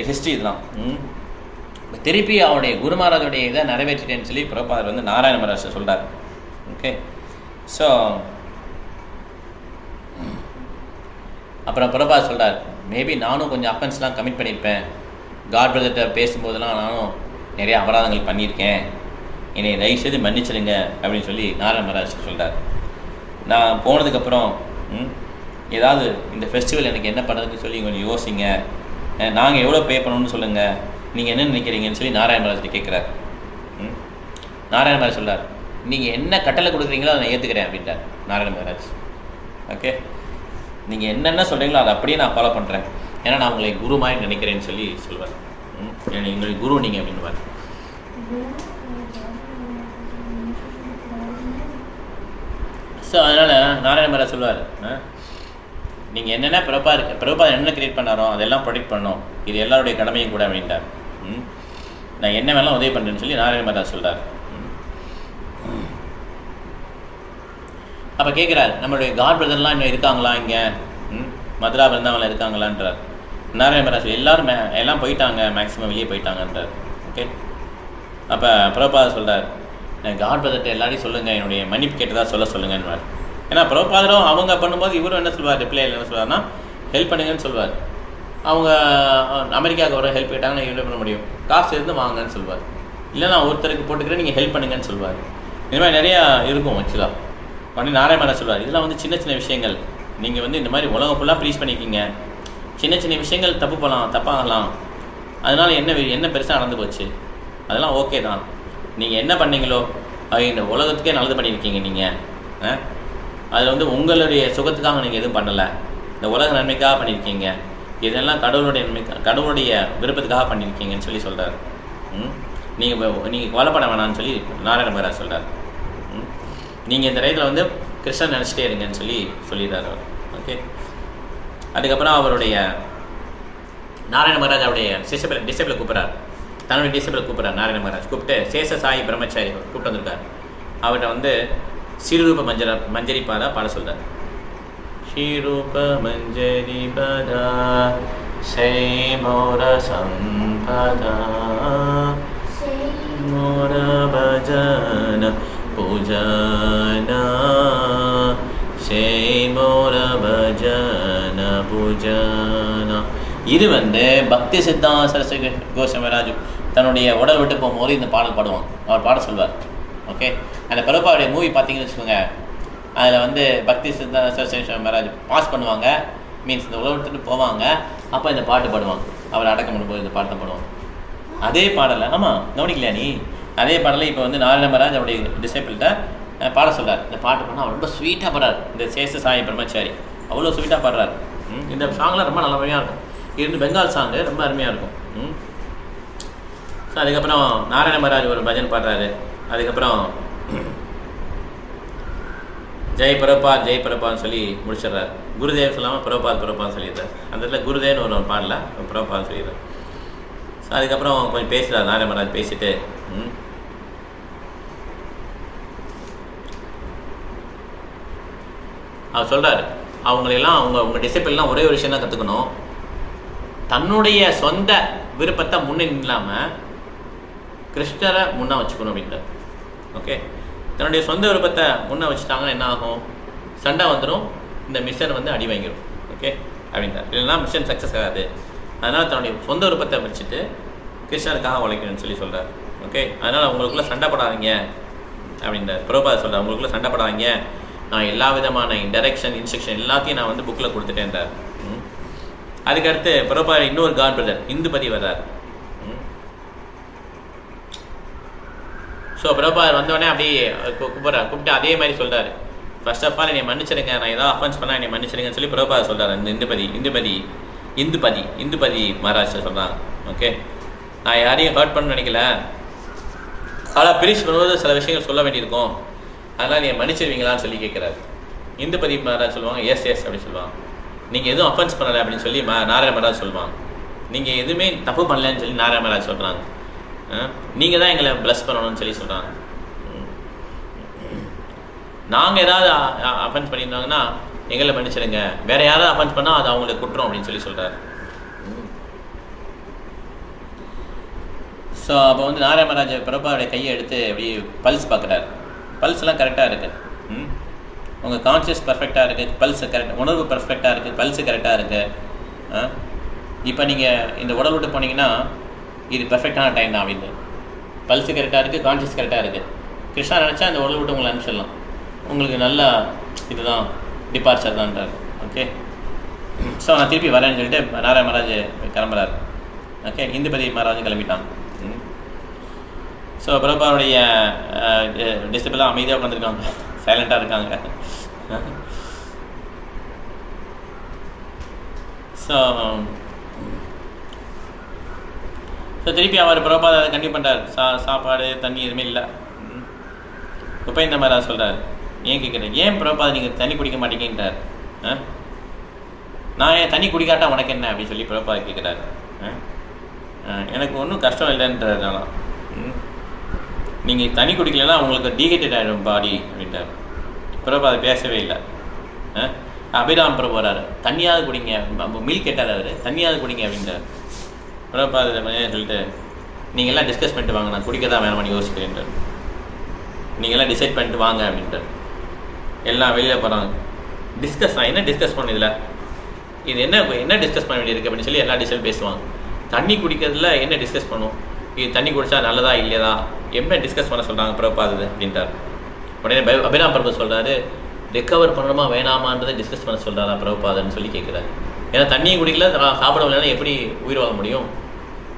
ஹிஸ்ட்ரி இதெல்லாம். திருப்பி அவருடைய குரு மகாராஜுடைய இதை நிறைவேற்றிட்டேன்னு சொல்லி பிரபுபாதர் நாராயண மகாராஜ் சொல்கிறார். ஓகே, ஸோ அப்புறம் பிரபுபாதர் சொல்கிறார், மேபி நானும் கொஞ்சம் அஃபென்ஸ்லாம் கமிட் பண்ணியிருப்பேன், காட் பிரதர்கிட்ட பேசும்போதெல்லாம் நானும் நிறைய அபராதங்கள் பண்ணியிருக்கேன், என்னை தயவுசெய்து மன்னிச்சிடுங்க அப்படின்னு சொல்லி நாராயண மகாராஜ் சொல்கிறார். நான் போனதுக்கப்புறம் ஏதாவது இந்த ஃபெஸ்டிவல் எனக்கு என்ன பண்ணுறதுன்னு சொல்லி கொஞ்சம் யோசிங்க, நாங்கள் எவ்வளோ பே பண்ணணும்னு சொல்லுங்கள், நீங்கள் என்ன நினைக்கிறீங்கன்னு சொல்லி நாராயண மகாராஜ்கிட்ட கேட்குறாரு. நாராயண மகாராஜ் சொல்கிறார், நீங்கள் என்ன கட்டளை கொடுக்குறீங்களோ அதை நான் ஏற்றுக்கிறேன் அப்படின்ட்டார் நாராயண மகாராஜ். ஓகே, நீங்கள் என்னென்ன சொல்கிறீங்களோ அதை அப்படியே நான் ஃபாலோ பண்ணுறேன், ஏன்னா நான் உங்களை குரு மாதிரி நினைக்கிறேன்னு சொல்லி சொல்வார். எங்களுக்கு குரு நீங்கள் அப்படின்னுவார். ஸோ அதனால் நாராயண மகாராஜ் சொல்வார், நீங்கள் என்னென்ன பிரபுபாதர் என்ன கிரியேட் பண்ணாரோ அதெல்லாம் ப்ரொடெக்ட் பண்ணோம், இது எல்லாருடைய கடமையும் கூட அப்படின்ட்டார். நான் என்ன வேணாலும் உதவி பண்ணுறேன்னு சொல்லி நாராயண மகாராஜ் சொல்கிறார். அப்போ கேட்குறாரு, நம்மளுடைய காட் பிரதர்லாம் இன்னும் இருக்காங்களா இங்கே, மதுரா பிருந்தாவனில் இருக்காங்களான்றார். நாராயண மகாராஜ் எல்லாம் போயிட்டாங்க, மேக்ஸிமம் வெளியே போயிட்டாங்கன்றார். ஓகே, அப்போ பிரபுபாதர் சொல்கிறார், காட் பிரதர்கிட்ட எல்லாரையும் சொல்லுங்கள், என்னுடைய மன்னிப்பு கேட்டதாக சொல்லுங்கன்னு. ஏன்னா பிரபுபாதரும் அவங்க பண்ணும்போது இவரும் என்ன சொல்வார், ரிப்ளையில் என்ன சொல்வார்னா ஹெல்ப் பண்ணுங்கன்னு சொல்வார். அவங்க அமெரிக்காவுக்கு வர ஹெல்ப் கேட்டாங்கன்னா என்ன பண்ண முடியும், காசு இருந்து வாங்கன்னு சொல்வார், இல்லைனா ஒருத்தருக்கு போட்டுக்கிறேன் நீங்கள் ஹெல்ப் பண்ணுங்கன்னு சொல்வார். இந்த மாதிரி நிறையா இருக்கும் ஆக்சுவலாக. உடனே நாராயண மகாராஜ் சொல்வார், இதெல்லாம் சின்ன சின்ன விஷயங்கள், நீங்கள் இந்த மாதிரி உலகம் ஃபுல்லாக ப்ரீச் பண்ணிக்கிங்க, சின்ன சின்ன விஷயங்கள் தப்பாகலாம், அதனால் என்ன பெருசாக நடந்து போச்சு, அதெல்லாம் ஓகே தான், நீங்கள் என்ன பண்ணீங்களோ அது இந்த உலகத்துக்கே நல்லது பண்ணியிருக்கீங்க, நீங்கள் அதில் உங்களுடைய சுகத்துக்காக நீங்கள் எதுவும் பண்ணலை, இந்த உலக நன்மைக்காக பண்ணியிருக்கீங்க, இதெல்லாம் கடவுளுடைய விருப்பத்துக்காக பண்ணியிருக்கீங்கன்னு சொல்லி சொல்கிறார். நீங்கள் கவலைப்பட வேணான்னு சொல்லி நாராயண மகாராஜ் சொல்கிறார். நீங்கள் இந்த டயத்தில் கிருஷ்ணன் நினச்சிட்டே இருங்கன்னு சொல்லிடுறார் அவர். ஓகே, அதுக்கப்புறம் அவருடைய நாராயண மகாராஜ் அவருடைய டிசைபிளை கூப்பிட்றார், தன்னுடைய டிசைபிளை கூப்பிட்றார். நாராயண மகாராஜ் கூப்பிட்டு சேஷ சாயி பிரம்மச்சாரி கூப்பிட்டு வந்திருக்கார். அவர்கிட்ட ஸ்ரீரூப மஞ்சரி பாதா பாட சொல்கிறார். ஸ்ரீரூப மஞ்சரி பாதா மோர சம்பதா மோர பஜன பூஜனா மோர பஜன பூஜனா. இது பக்தி சித்தாந்த சரஸ்வதி கோஸ்வாமிராஜ் தன்னுடைய உடல் விட்டு போகும்போது இந்த பாடல் பாடுவாங்க, அவர் பாட சொல்வார். ஓகே, அந்த பிரபுபாவுடைய மூவி பார்த்தீங்கன்னு வச்சுக்கோங்க, அதில் பக்தி சித்தாந்த சரஸ்வதி மகாராஜ் பாஸ் பண்ணுவாங்க, மீன்ஸ் இந்த உலகத்துக்கு போவாங்க, அப்போ இந்த பாட்டு பாடுவாங்க, அவர் அடக்கம் பண்ணும்போது இந்த பாட்டு பாடுவாங்க. அதே பாடலை, ஆமாம் கவனிக்கலையா நீ, அதே பாடலை இப்போ நாராயண மகாராஜ் அவருடைய டிசைபிள்கிட்ட பாட சொல்கிறார். இந்த பாட்டு பாடினா அவர் ரொம்ப ஸ்வீட்டாக பாடுறார். இந்த சேஷ சாயி பிரம்மச்சாரி அவ்வளோ ஸ்வீட்டாக பாடுறார். இந்த சாங்லாம் ரொம்ப நல்ல வழியாக இருக்கும். இது பெங்கால் சாங்கு ரொம்ப அருமையாக இருக்கும். ஸோ அதுக்கப்புறம் நாராயண மகாராஜ் ஒரு பஜன் பாடுறாரு. அதுக்கப்புறம் ஜெய் பிரபான்னு சொல்லி முடிச்சிடுறாரு. குருதேவ் சொல்லாமல் பிரபான்னு சொல்லிடுறாரு. அந்த இடத்துல குருதேவ்னு ஒரு பாடல பிரபான்னு சொல்லிடுறாரு. ஸோ அதுக்கப்புறம் கொஞ்சம் பேசுகிறார் நாராயண மகாராஜ். பேசிட்டு அவர் சொல்கிறார், அவங்களெல்லாம் உங்கள் டிசிப்ளின்லாம் ஒரே ஒரு விஷயம் தான் கற்றுக்கணும், தன்னுடைய சொந்த விருப்பத்தை முன்னே இல்லாமல் கிருஷ்ணரை முன்னே வச்சுக்கணும் அப்படின்றார். ஓகே, தன்னுடைய சொந்த விருப்பத்தை முன்னே வச்சுட்டாங்கன்னா என்ன ஆகும், சண்டை வந்துடும், இந்த மிஷன் வந்து அடி வாங்கிடும். ஓகே அப்படின்றார். இல்லைன்னா மிஷன் சக்ஸஸ் ஆகாது. அதனால் தன்னுடைய சொந்த விருப்பத்தை வச்சுட்டு கிருஷ்ணருக்காக உழைக்கணும்னு சொல்கிறார். ஓகே, அதனால் உங்களுக்குள்ளே சண்டை போடாதீங்க அப்படின்றார். பிரபுபாதர் சொல்கிறார், உங்களுக்குள்ளே சண்டை போடாதீங்க, நான் எல்லா விதமான டைரக்ஷன் இன்ஸ்ட்ரக்ஷன் எல்லாத்தையும் நான் வந்து புக்கில் கொடுத்துட்டேன்றார். அதுக்கடுத்து பிரபுபாதர் இன்னொரு காட் பிரதர் இந்துபதி வர்றார். ஸோ பிரபுபாதர் வந்தோடனே அப்படியே கூப்பிட்டு அதே மாதிரி சொல்கிறார், ஃபர்ஸ்ட் ஆஃப் ஆல் என்னை மன்னிச்சிடுங்க, நான் ஏதாவது அஃபென்ஸ் பண்ணால் என்னை மன்னிச்சிடுங்கன்னு சொல்லி பிரபுபாதர் சொல்கிறார். அந்த இந்துபதி மகாராஜ் சொல்கிறாங்க. ஓகே, நான் யாரையும் ஹர்ட் பண்ண நினைக்கல, ஆனால் பிரிச்சு பண்ணும்போது சில விஷயங்கள் சொல்ல வேண்டியிருக்கும், அதனால் நீங்கள் மன்னிச்சிருவீங்களான்னு சொல்லி கேட்குறாரு. இந்துபதி மகாராஜ் சொல்லுவாங்க, எஸ் அப்படின்னு சொல்லுவாங்க. நீங்கள் எதுவும் அஃபென்ஸ் பண்ணலை அப்படின்னு சொல்லி நாராயண மகாராஜ் சொல்லுவாங்க. நீங்கள் எதுவுமே தப்பு பண்ணலன்னு சொல்லி நாராயண மகாராஜ் சொல்கிறாங்க. நீங்கள் தான் எங்களை ப்ளஸ் பண்ணணும்னு சொல்லி சொல்கிறாங்க. நாங்கள் ஏதாவது அஃபென்ஸ் பண்ணியிருந்தாங்கன்னா எங்களை மன்னிச்சிடுங்க, வேற யாராவது அஃபென்ஸ் பண்ணால் அது அவங்களுக்கு குற்றம் அப்படின்னு சொல்லி சொல்கிறாரு. ஸோ அப்போ வந்து நாராயண மகாராஜ் பிரபாவுடைய கையை எடுத்து அப்படி பல்ஸ் பார்க்குறாரு. பல்ஸ்லாம் கரெக்டாக இருக்குது, உங்கள் கான்ஷியஸ் பர்ஃபெக்டாக இருக்குது, பல்ஸு கரெக்ட், உணர்வு பர்ஃபெக்டாக இருக்குது, பல்ஸு கரெக்டாக இருக்குது. இப்போ நீங்கள் இந்த உடல் விட்டு போனீங்கன்னா இது பர்ஃபெக்டான டைம் தான் அப்படின்னு. பல்ஸு கரெக்டாக இருக்குது, கான்ஷியஸ் கரெக்டாக இருக்குது. கிருஷ்ணா நினச்சா அந்த உடல் விட்டு உங்களை அனுப்பிச்சிடலாம், உங்களுக்கு நல்ல இதுதான் டிபார்ச்சர் தான்றார். ஓகே, ஸோ நான் திருப்பி வரேன்னு சொல்லிட்டு நாராயண மகாராஜ் கிளம்புறாரு. ஓகே, இந்துபதி மகாராஜ் கிளம்பிட்டான். ஸோ பிரபாவுடைய டிசிப்ளாக அமைதியாக உட்காந்துருக்காங்க, சைலண்ட்டாக இருக்காங்க. ஸோ திருப்பி அவர் பிரபாதை கண்டிப்பாக பண்ணுறார். சாப்பாடு தண்ணி எதுவுமே இல்லை. இப்போ இந்த மாதிரி சொல்கிறார், ஏன் கேட்குறேன், ஏன் பிரபாதை நீங்கள் தண்ணி குடிக்க மாட்டீங்கன்றார். நான் ஏன் தண்ணி குடிக்காட்டா உனக்கு என்ன அப்படின்னு சொல்லி பிரபாதை கேட்குறாரு. எனக்கு ஒன்றும் கஷ்டம் இல்லைன்றதுனால, நீங்கள் தண்ணி குடிக்கலன்னா உங்களுக்கு டீஹைட்ரேட் ஆகிடும் பாடி அப்படின்ட்டார். பிரபாதை பேசவே இல்லை. அபிராம் பிரபு வராரு, தண்ணியாவது குடிங்க, மில்க் கேட்டார் அவர், தண்ணியாவது குடிங்க அப்படின்றார். பிரபாதை சொல்லிட்டு நீங்கள் எல்லாம் டிஸ்கஸ் பண்ணிட்டு வாங்க, நான் குடிக்க தான் வேணாம் யோசிக்கிறேன்ட்டார். நீங்கள் எல்லாம் டிசைட் பண்ணிட்டு வாங்க அப்படின்ட்டார். எல்லாம் வெளியில் போகிறாங்க. நான் என்ன டிஸ்கஸ் பண்ண இதில், இது என்ன டிஸ்கஸ் பண்ண வேண்டியிருக்கு அப்படின்னு சொல்லி எல்லா டிசைட் பேசுவாங்க. தண்ணி குடிக்கிறதுல என்ன டிஸ்கஸ் பண்ணுவோம், இது தண்ணி குடித்தா நல்லதா இல்லையதா, என்ன டிஸ்கஸ் பண்ண சொல்கிறாங்க பிரபாது அப்படின்ட்டார். உடனே அபிராம் பிரபு சொல்கிறாரு, ரெக்கவர் பண்ணணுமா வேணாமான்றதை டிஸ்கஸ் பண்ண சொல்கிறாரா பிரபாதுன்னு சொல்லி கேட்குறாரு. ஏன்னா தண்ணியை குடிக்கல, சாப்பிடவில்லைன்னா எப்படி உயிர் வாழ முடியும்,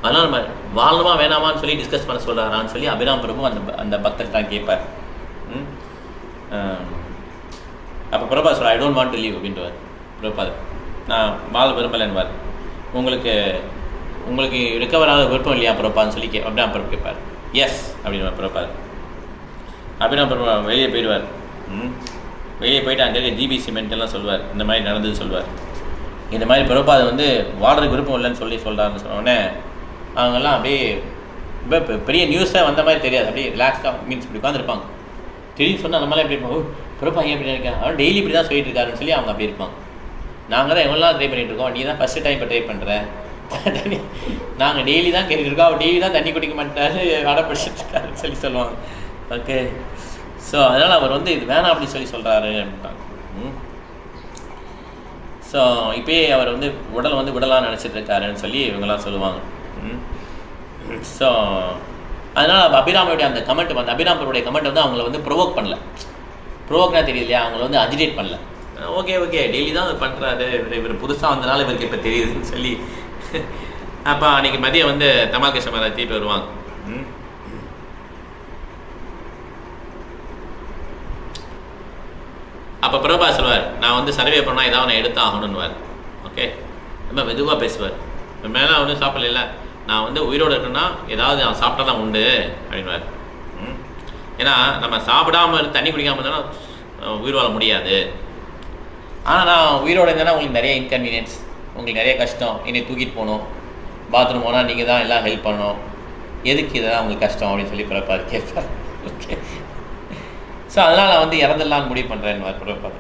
அதனால் நம்ம வாழணுமா வேணாமான்னு சொல்லி டிஸ்கஸ் பண்ண சொல்கிறாரான்னு சொல்லி அபிராம் பிரபு அந்த பக்தர்கிட்ட கேட்பார். அப்போ பிரபா சொல்ல, I don't want to leave அப்படின்ட்டு பிரபாது, நான் வாழ விரும்பலைன்னுவார். உங்களுக்கு ரிக்கவர் ஆக விருப்பம் இல்லையா பிரபான்னு சொல்லி அபிராம் பிரபு கேட்பார். எஸ் அப்படின்னு பிரபாது. அபிராம் பிரபு வெளியே போயிடுவார். வெளியே போயிட்டு அங்கே ஜிபி சிமெண்ட் எல்லாம் சொல்லுவார், இந்த மாதிரி நடந்தது சொல்லுவார். இந்த மாதிரி பிரபாது வந்து வாழ்றதுக்கு விருப்பம் இல்லைன்னு சொல்கிறாருன்னு சொன்னோடனே அவங்கெல்லாம் அப்படியே இப்போ பெரிய நியூஸாக வந்த மாதிரி தெரியாது, அப்படியே ரிலாக்ஸ்டாக மீன்ஸ் இப்படி உட்காந்துருப்பாங்க. திடீர்னு சொன்னால் நம்மளாம் எப்படி இருப்பாங்க, பிரபா ஏன் இப்படி இருக்கேன், அவன் டெய்லி இப்படி தான் சொல்லிட்டு இருக்காருன்னு சொல்லி அவங்க அப்படி இருப்பாங்க. நாங்கள் தான் எவ்வளோ ட்ரை பண்ணிகிட்டு இருக்கோம், நீ தான் ஃபஸ்ட்டு டைம் இப்போ ட்ரை பண்ணுற, நாங்கள் டெய்லி தான் கேட்டுருக்கோம், அவர் டெய்லி தான் தண்ணி குடிக்க மாட்டாரு, வடை பிடிச்சிட்டு இருக்காருன்னு சொல்லி சொல்லுவாங்க. ஓகே, ஸோ அதனால் அவர் வந்து இது வேணாம் அப்படின்னு சொல்கிறாரு அப்படின்ட்டாங்க. ஸோ இப்போயே அவர் வந்து உடல் வந்து விடலான்னு நினச்சிட்டு இருக்காருன்னு சொல்லி இவங்கெல்லாம் சொல்லுவாங்க. ஸோ அதனால் அபிராமருடைய அந்த கமெண்ட் வந்து அபிராமருடைய கமெண்ட் வந்து அவங்கள வந்து ப்ரொவோக் பண்ணல. ப்ரொவோக்னா தெரியல இல்லையா, அவங்கள வந்து அஜிடேட் பண்ணல. ஓகே டெய்லி தான் அவர் பண்ணுறாரு, இவர் புதுசாக வந்தனால இவருக்கு இப்போ தெரியுதுன்னு சொல்லி. அப்போ அன்றைக்கி மதியம் வந்து தமால் கிருஷ்ண மகாராஜ் திருப்பி வருவாங்க. அப்போ பிரபா சொல்லுவார், நான் வந்து சர்வே பண்ணால் ஏதாவது நான் எடுத்து ஆகணுன்னுவார். ஓகே, ரொம்ப மெதுவாக பேசுவார். மேலே வந்து சாப்பிடல, நான் வந்து உயிரோடு இருக்கணும்னா ஏதாவது நான் சாப்பிட்டா தான் உண்டு அப்படின்வார். ஏன்னா நம்ம சாப்பிடாம தண்ணி குடிக்காமல் இருந்தாலும் உயிர் வாழ முடியாது. ஆனால் நான் உயிரோடு இருந்தேன்னா உங்களுக்கு நிறைய இன்கன்வீனியன்ஸ், உங்களுக்கு நிறைய கஷ்டம், என்னை தூக்கிட்டு போகணும், பாத்ரூம் போனால் நீங்கள் தான் எல்லாம் ஹெல்ப் பண்ணணும், எதுக்கு இதெல்லாம் உங்களுக்கு கஷ்டம் அப்படின்னு சொல்லி பிரபாது கேட்பார். ஓகே, ஸோ அதனால் நான் வந்து இறந்துடலான்னு முடிவு பண்ணுறேன்னு பிரபாது.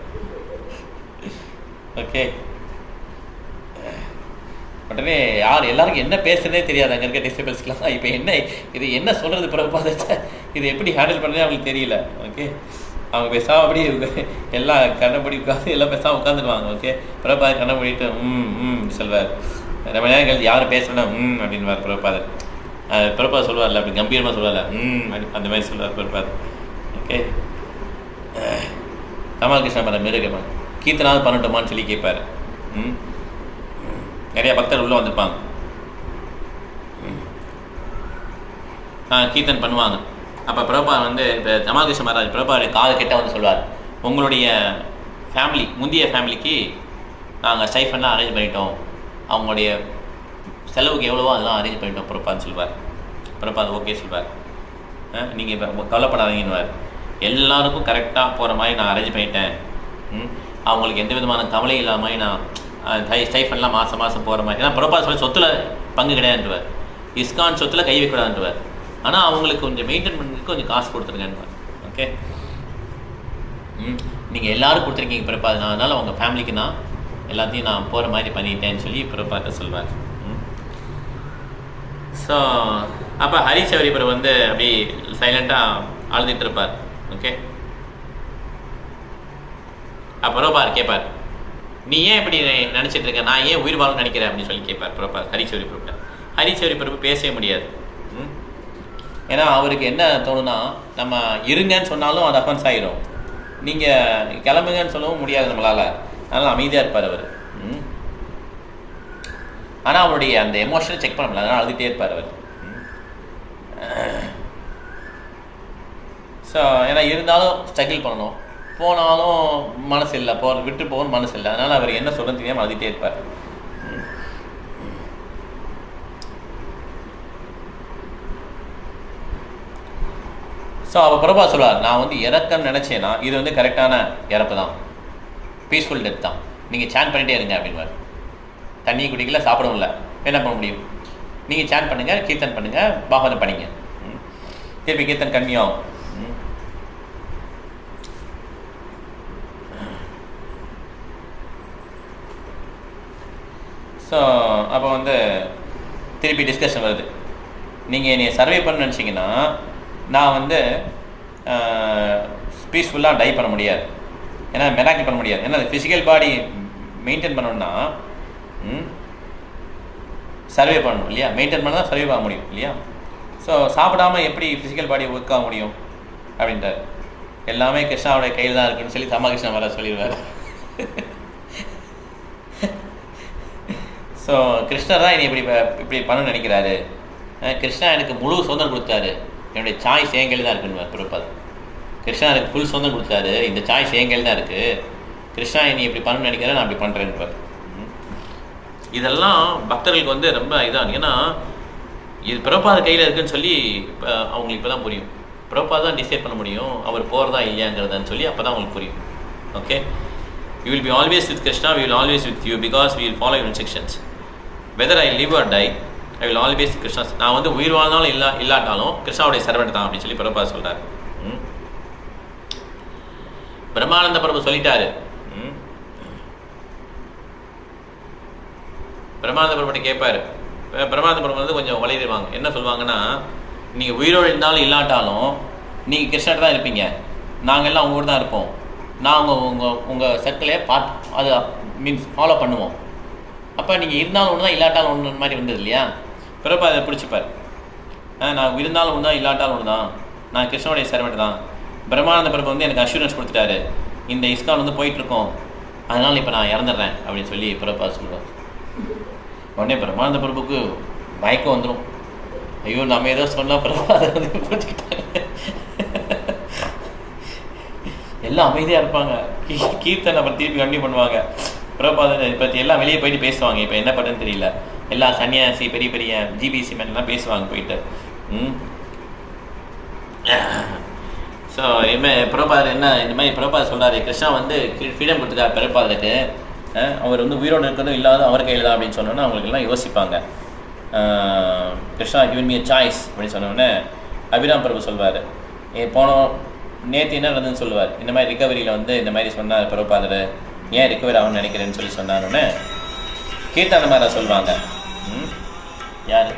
ஓகே, உடனே எல்லாருக்கும் என்ன பேசுறதே தெரியாது அங்கே இருக்க டிசேபிள்ஸ்க்கெலாம். இப்போ இது என்ன சொல்கிறது பிரபாதத்தை, இது எப்படி ஹேண்டில் பண்ணுறது அவங்களுக்கு தெரியல. ஓகே, அவங்க பேசாமல் அப்படி எல்லாம் கண்ணை மூடி உட்காந்து எல்லாம் பேசாமல் உட்காந்துருவாங்க. ஓகே, பிரபாதர் கண்ணை மூடிட்டு சொல்வார். ரொம்ப நேரம் கழிச்சு யாரும் பேசணும்னா அப்படின்வார் பிரபாதர். பிரபாதர் சொல்லுவார்ல, அப்படி கம்பீரமாக சொல்லுவார்ல அந்த மாதிரி சொல்லுவார் பிரபாதர். ஓகே, ராமகிருஷ்ண பரம மாரி கேட்பாங்க, கீர்த்தனாவது பண்ணட்டுமான்னு சொல்லி கேட்பார். நிறைய பக்தர் உள்ளே வந்திருப்பாங்க. கீர்த்தன் பண்ணுவாங்க. அப்போ பிரபா வந்து இப்போ ராமகிருஷ்ண மகாராஜ் பிரபாவுடைய காது கிட்ட வந்து சொல்வார், உங்களுடைய ஃபேமிலி முந்தைய ஃபேமிலிக்கு நாங்கள் ஸ்டைஃபன்லாம் அரேஞ்ச் பண்ணிட்டோம், அவங்களுடைய செலவுக்கு எவ்வளவோ அதெல்லாம் அரேஞ்ச் பண்ணிட்டோம் பிரபான்னு சொல்வார். பிரபா அது ஓகே சொல்வார். நீங்கள் இப்போ கவலைப்படாதீங்கன்னுவார். எல்லாருக்கும் கரெக்டாக போகிற மாதிரி நான் அரேஞ்ச் பண்ணிட்டேன். அவங்களுக்கு எந்த விதமான கவலை இல்லாத மாதிரி நான் ஸ்டைஃபன்லாம் மாதம் மாதம் போகிற மாதிரி. ஏன்னா பிரபா சொல்லி சொத்தில் பங்கு கிடையாதுன்றார், இஸ்கான் சொத்தில் கை வைக்கூடாதுன்றார். ஆனால் அவங்களுக்கு கொஞ்சம் மெயின்டைன் பண்ணுறதுக்கு கொஞ்சம் காசு கொடுத்துருங்கன்னுவார். ஓகே, நீங்கள் எல்லோரும் கொடுத்துருக்கீங்க பிரபாத், அதனால் அவங்க ஃபேமிலிக்கு நான் எல்லாத்தையும் நான் போகிற மாதிரி பண்ணிட்டேன்னு சொல்லி பிரபாத்தை சொல்வார். ஸோ அப்போ ஹரிசவரிபர் வந்து அப்படி சைலண்ட்டாக அழுதுட்டு இருப்பார். ஓகே, பிரபார் கேட்பார், நீ ஏன் இப்படி நினச்சிட்டு இருக்க, நான் ஏன் உயிர் வாழணும்னு நினைக்கிறேன் அப்படின்னு சொல்லி கேட்பார் பிரபார் ஹரிசவரிபர்கிட்ட. ஹரிசவரிபர் பேசவே முடியாது. ஏன்னா அவருக்கு என்ன தோணுன்னா, நம்ம இருங்கன்னு சொன்னாலும் அது அஃபென்ஸ் ஆகிரும், நீங்கள் கிளம்புங்கன்னு சொல்லவும் முடியாது நம்மளால். அதனால் அமைதியாக இருப்பார் அவர். ஆனால் அவருடைய அந்த எமோஷனை செக் பண்ண முடியல, அதனால் அழுதுகிட்டே இருப்பார் அவர். ஸோ ஏன்னா இருந்தாலும் ஸ்ட்ரகிள் பண்ணணும், போனாலும் மனசு இல்லை, விட்டு போகணும் மனசு இல்லை. அதனால் அவர் என்ன சொல்கிறது தெரியாமல் அழுதுகிட்டே இருப்பார். ஸோ அப்போ பிரபா சொல்வார், நான் வந்து இறக்கன்னு நினச்சேன்னா இது வந்து கரெக்டான இறப்பு தான், பீஸ்ஃபுல் டெத் தான், நீங்கள் சேன் பண்ணிகிட்டே இருங்க அப்படின்வார். தண்ணி குடிக்கல, சாப்பிடவும் இல்லை, என்ன பண்ண முடியும், நீங்கள் சேன் பண்ணுங்கள், கீர்த்தன் பண்ணுங்கள், பாகவதம் பண்ணிங்க. திருப்பி கீர்த்தன் கன்னியாகும். ஸோ அப்போ வந்து திருப்பி டிஸ்கஷன் வருது. நீங்கள் என்னை சர்வே பண்ண நினச்சிங்கன்னா நான் வந்து பீஸ்ஃபுல்லாக டை பண்ண முடியாது, ஏன்னா மெராக்கிள் பண்ண முடியாது. ஏன்னா ஃபிசிக்கல் பாடி மெயின்டைன் பண்ணணும்னா சர்வே பண்ணணும் இல்லையா, மெயின்டைன் பண்ணால் தான் சர்வே ஆக முடியும் இல்லையா. ஸோ சாப்பிடாமல் எப்படி ஃபிசிக்கல் பாடி ஒர்க் ஆக முடியும் அப்படின்றார். எல்லாமே கிருஷ்ணாவுடைய கையில் தான் இருக்குன்னு சொல்லி ராமகிருஷ்ண வர சொல்லிடுவார். ஸோ கிருஷ்ணர் தான் என்னை இப்படி பண்ணணும்னு நினைக்கிறாரு, கிருஷ்ணா எனக்கு முழு சுதந்திரம் கொடுத்தாரு, என்னுடைய சாய்ஸ் என் கையில் தான் இருக்குன்னு பிறப்பாது. கிருஷ்ணா எனக்கு ஃபுல் சுதந்திரம் கொடுத்தாரு, இந்த சாய்ஸ் என் கையில் தான் இருக்குது, கிருஷ்ணா நீ இப்படி பண்ணணும்னு நினைக்கிறேன், நான் அப்படி பண்ணுறேன்பார். இதெல்லாம் பக்தர்களுக்கு வந்து ரொம்ப இதான். ஏன்னா இது பிரபாத கையில் இருக்குன்னு சொல்லி அவங்களுக்கு இப்போ தான் புரியும். பிரபாத தான் டிசைட் பண்ண முடியும் அவர் போகிறதா இல்லையாங்கிறதான்னு சொல்லி அப்போ தான் அவங்களுக்கு புரியும். Okay, you will be always with Krishna, we will always with you, because we will follow your instructions. Whether I live or die, I will always Krishna. நான் வந்து உயிர் வாழ்ந்தாலும் இல்லாட்டாலும் கிருஷ்ணாவுடைய சர்வெண்ட் தான் அப்படின்னு சொல்லி பிரபா சொல்கிறார். பிரம்மானந்த பிரபு சொல்லிட்டாரு. பிரம்மானந்த பிரபுட்ட கேட்பாரு. பிரம்மானந்த பிரபு வந்து கொஞ்சம் வளையிடுவாங்க. என்ன சொல்லுவாங்கன்னா, நீங்கள் உயிரோடு இருந்தாலும் இல்லாட்டாலும் நீங்கள் கிருஷ்ணர் தான் இருப்பீங்க, நாங்கள் எல்லாம் உங்க கூட தான் இருப்போம், நாங்கள் உங்கள் சர்க்கிளே அது மீன்ஸ் ஃபாலோ பண்ணுவோம். அப்போ நீங்கள் இருந்தாலும் ஒன்று தான் இல்லாட்டாலும் ஒன்று மாதிரி வந்தது இல்லையா. பிறப்ப அதை பிடிச்சிப்பார். நான் இருந்தாலும் ஒன்று தான் இல்லாட்டாலும் ஒன்று தான், நான் கிருஷ்ணனுடைய சர்வெண்ட் தான். பிரம்மானந்த பிரபு வந்து எனக்கு அஷூரன்ஸ் கொடுத்துட்டாரு, இந்த இஸ்கான் வந்து போயிட்டுருக்கோம், அதனால் இப்போ நான் இறந்துடுறேன் அப்படின்னு சொல்லி பிறப்பா சொல்லுவார். உடனே பிரம்மானந்த பிரபுக்கு மயக்கம் வந்துடும். ஐயோ நம்ம ஏதோ சொன்னால் பிரபா அதை வந்து புரிஞ்சுக்கிட்டாங்க. எல்லாம் அமைதியாக இருப்பாங்க. கீர்த்தனை அப்புறம் திருப்பி கண்டினியூ பண்ணுவாங்க. பிரபாத பற்றி எல்லாம் வெளியே போயிட்டு பேசுவாங்க. இப்போ என்ன பண்ணுன்னு தெரியல, எல்லா சன்னியாசி பெரிய பெரிய ஜிபிசி மேன்லாம் பேசுவாங்க போயிட்டு. ஸோ இனிமேல் பிரபாதர் என்ன இந்த மாதிரி பிரபாதர் சொல்கிறாரு, கிருஷ்ணா வந்து ஃப்ரீடம் கொடுத்துருக்காரு பிரபாதருக்கு, அவர் வந்து உயிரோடு இருக்கிறதும் இல்லாத அவர் கையில் தான் அப்படின்னு சொன்னோன்னா அவங்களுக்கு எல்லாம் யோசிப்பாங்க. கிருஷ்ணா கிவன் மீ சாய்ஸ் அப்படின்னு சொன்னோடனே அபிராம் பிரபு சொல்வார், நேற்று என்ன நடந்ததுன்னு சொல்லுவார். இந்த மாதிரி ரிகவரியில் வந்து இந்த மாதிரி சொன்னார் பிரபாதர், ஏன் ரிகவரி ஆகும்னு நினைக்கிறேன்னு சொல்லி சொன்னாருன்னு கீர்த்தன மாதிரி சொல்லுவாங்க. யார்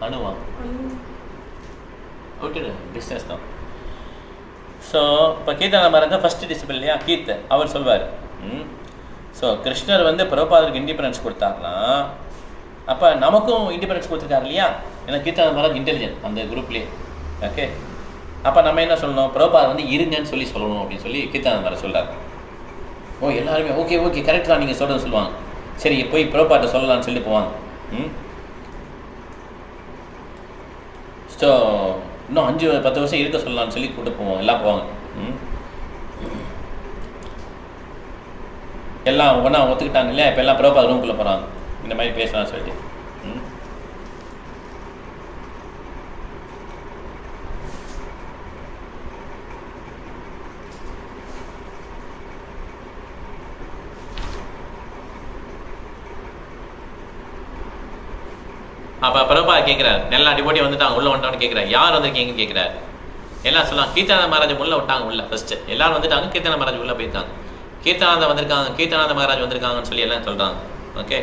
அனுவா விட்டுடு, பிஸ்னஸ் தான். ஸோ இப்போ கீர்த்தன மகாராஜ் ஃபஸ்ட்டு டிசிபிள் இல்லையா, கீர்த்த அவர் சொல்வார். ஸோ கிருஷ்ணர் வந்து பிரபுபாதருக்கு இண்டிபெண்டன்ஸ் கொடுத்தாருன்னா அப்போ நமக்கும் இண்டிபெண்டன்ஸ் கொடுத்துருக்காரு இல்லையா. ஏன்னா கீர்த்தன மகாராஜ் இன்டெலிஜென்ட் அந்த குரூப்லேயே. ஓகே, அப்போ நம்ம என்ன சொல்லணும், பிரபுபாதர் வந்து இருங்கன்னு சொல்லணும் அப்படின்னு சொல்லி கீர்த்தன மகாராஜ் சொல்கிறார். ஓ எல்லாருமே ஓகே ஓகே கரெக்ட் தான் நீங்கள் சொல்கிறேன்னு சொல்லுவாங்க. சரி போய் பிரபுபாதர்ட்ட சொல்லலாம்னு சொல்லிட்டு போவாங்க. ஸோ இன்னும் 5-10 வருஷம் இருக்க சொல்லலாம்னு சொல்லி கூப்பிட்டு போவோம், எல்லாம் போவாங்க. எல்லாம் ஒன்றா ஒத்துக்கிட்டாங்க இல்லையா. இப்போ எல்லாம் பிரபுபாதர் ரூம்குள்ளே போகிறாங்க, இந்த மாதிரி பேசலாம்னு சொல்லிட்டு. அப்போ பிரபுபாதர் கேட்குறாரு, எல்லா டிவோட்டி வந்துட்டாங்க, உள்ளே வந்துட்டான்னு கேட்குறாரு. யார் வந்திருக்கீங்கன்னு கேட்குறாரு. எல்லாம் சொல்லலாம் கீர்த்தனானந்த மகாராஜ் உள்ளே விட்டாங்க. உள்ள ஃபஸ்ட்டு எல்லாரும் வந்துட்டாங்க, கீர்த்தனானந்த மகாராஜ் உள்ளே போயிருக்காங்க. கீர்த்தனானந்த வந்திருக்காங்க, கீர்த்தனானந்த மகாராஜ் வந்திருக்காங்கன்னு சொல்லி எல்லாம் சொல்கிறாங்க. ஓகே,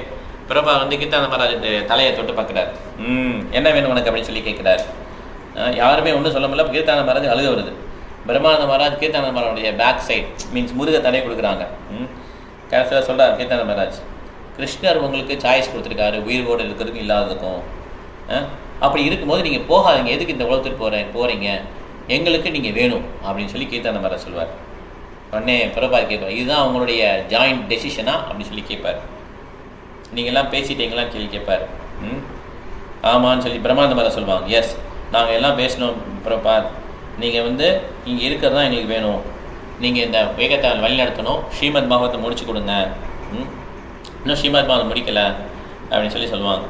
பிரபுபாதர் வந்து கீர்த்தனானந்த மகாராஜ் தலையை தொட்டு பார்க்குறாரு. என்ன வேணும் உனக்கு அப்படின்னு சொல்லி கேட்குறாரு. யாருமே ஒன்றும் சொல்ல முடியல. கீர்த்தனானந்த மகாராஜ் அழுக வருது. பிரம்மானந்த மகாராஜ் கீர்த்தனானந்த மகாராஜுடைய பேக் சைட் மீன்ஸ் முருக தலையை கொடுக்குறாங்க. கேரக்டராக சொல்கிறார் கீர்த்தனானந்த மகாராஜ், கிருஷ்ணர் உங்களுக்கு சாய்ஸ் கொடுத்துருக்காரு உயிரோடு இருக்கிறதுக்கும் இல்லாததுக்கும். அப்படி இருக்கும்போது நீங்கள் போகாதீங்க, எதுக்கு இந்த உலகத்துக்கு போகிறீங்க, எங்களுக்கு நீங்கள் வேணும் அப்படின்னு சொல்லி கீர்த்தனானந்த மகாராஜ் சொல்வார். உடனே பிரபுபாதர் கேட்பார், இதுதான் அவங்களுடைய ஜாயிண்ட் டெசிஷனா அப்படின்னு சொல்லி கேட்பார். நீங்கள்லாம் பேசிட்டீங்களான்னு சொல்லி கேட்பார். ஆமான்னு சொல்லி பிரம்மானந்த மகாராஜ் சொல்லுவாங்க, எஸ் நாங்கள் எல்லாம் பேசணும் பிரபுபாத், நீங்கள் வந்து இங்கே இருக்கிறது தான் எங்களுக்கு வேணும், நீங்கள் இந்த வேகத்தை வழி நடத்தணும், ஸ்ரீமத் பாகவத்தை முடிச்சு கொடுங்க, இன்னும் ஸ்ரீமத் பாகவத்தை முடிக்கலை அப்படின்னு சொல்லி சொல்லுவாங்க.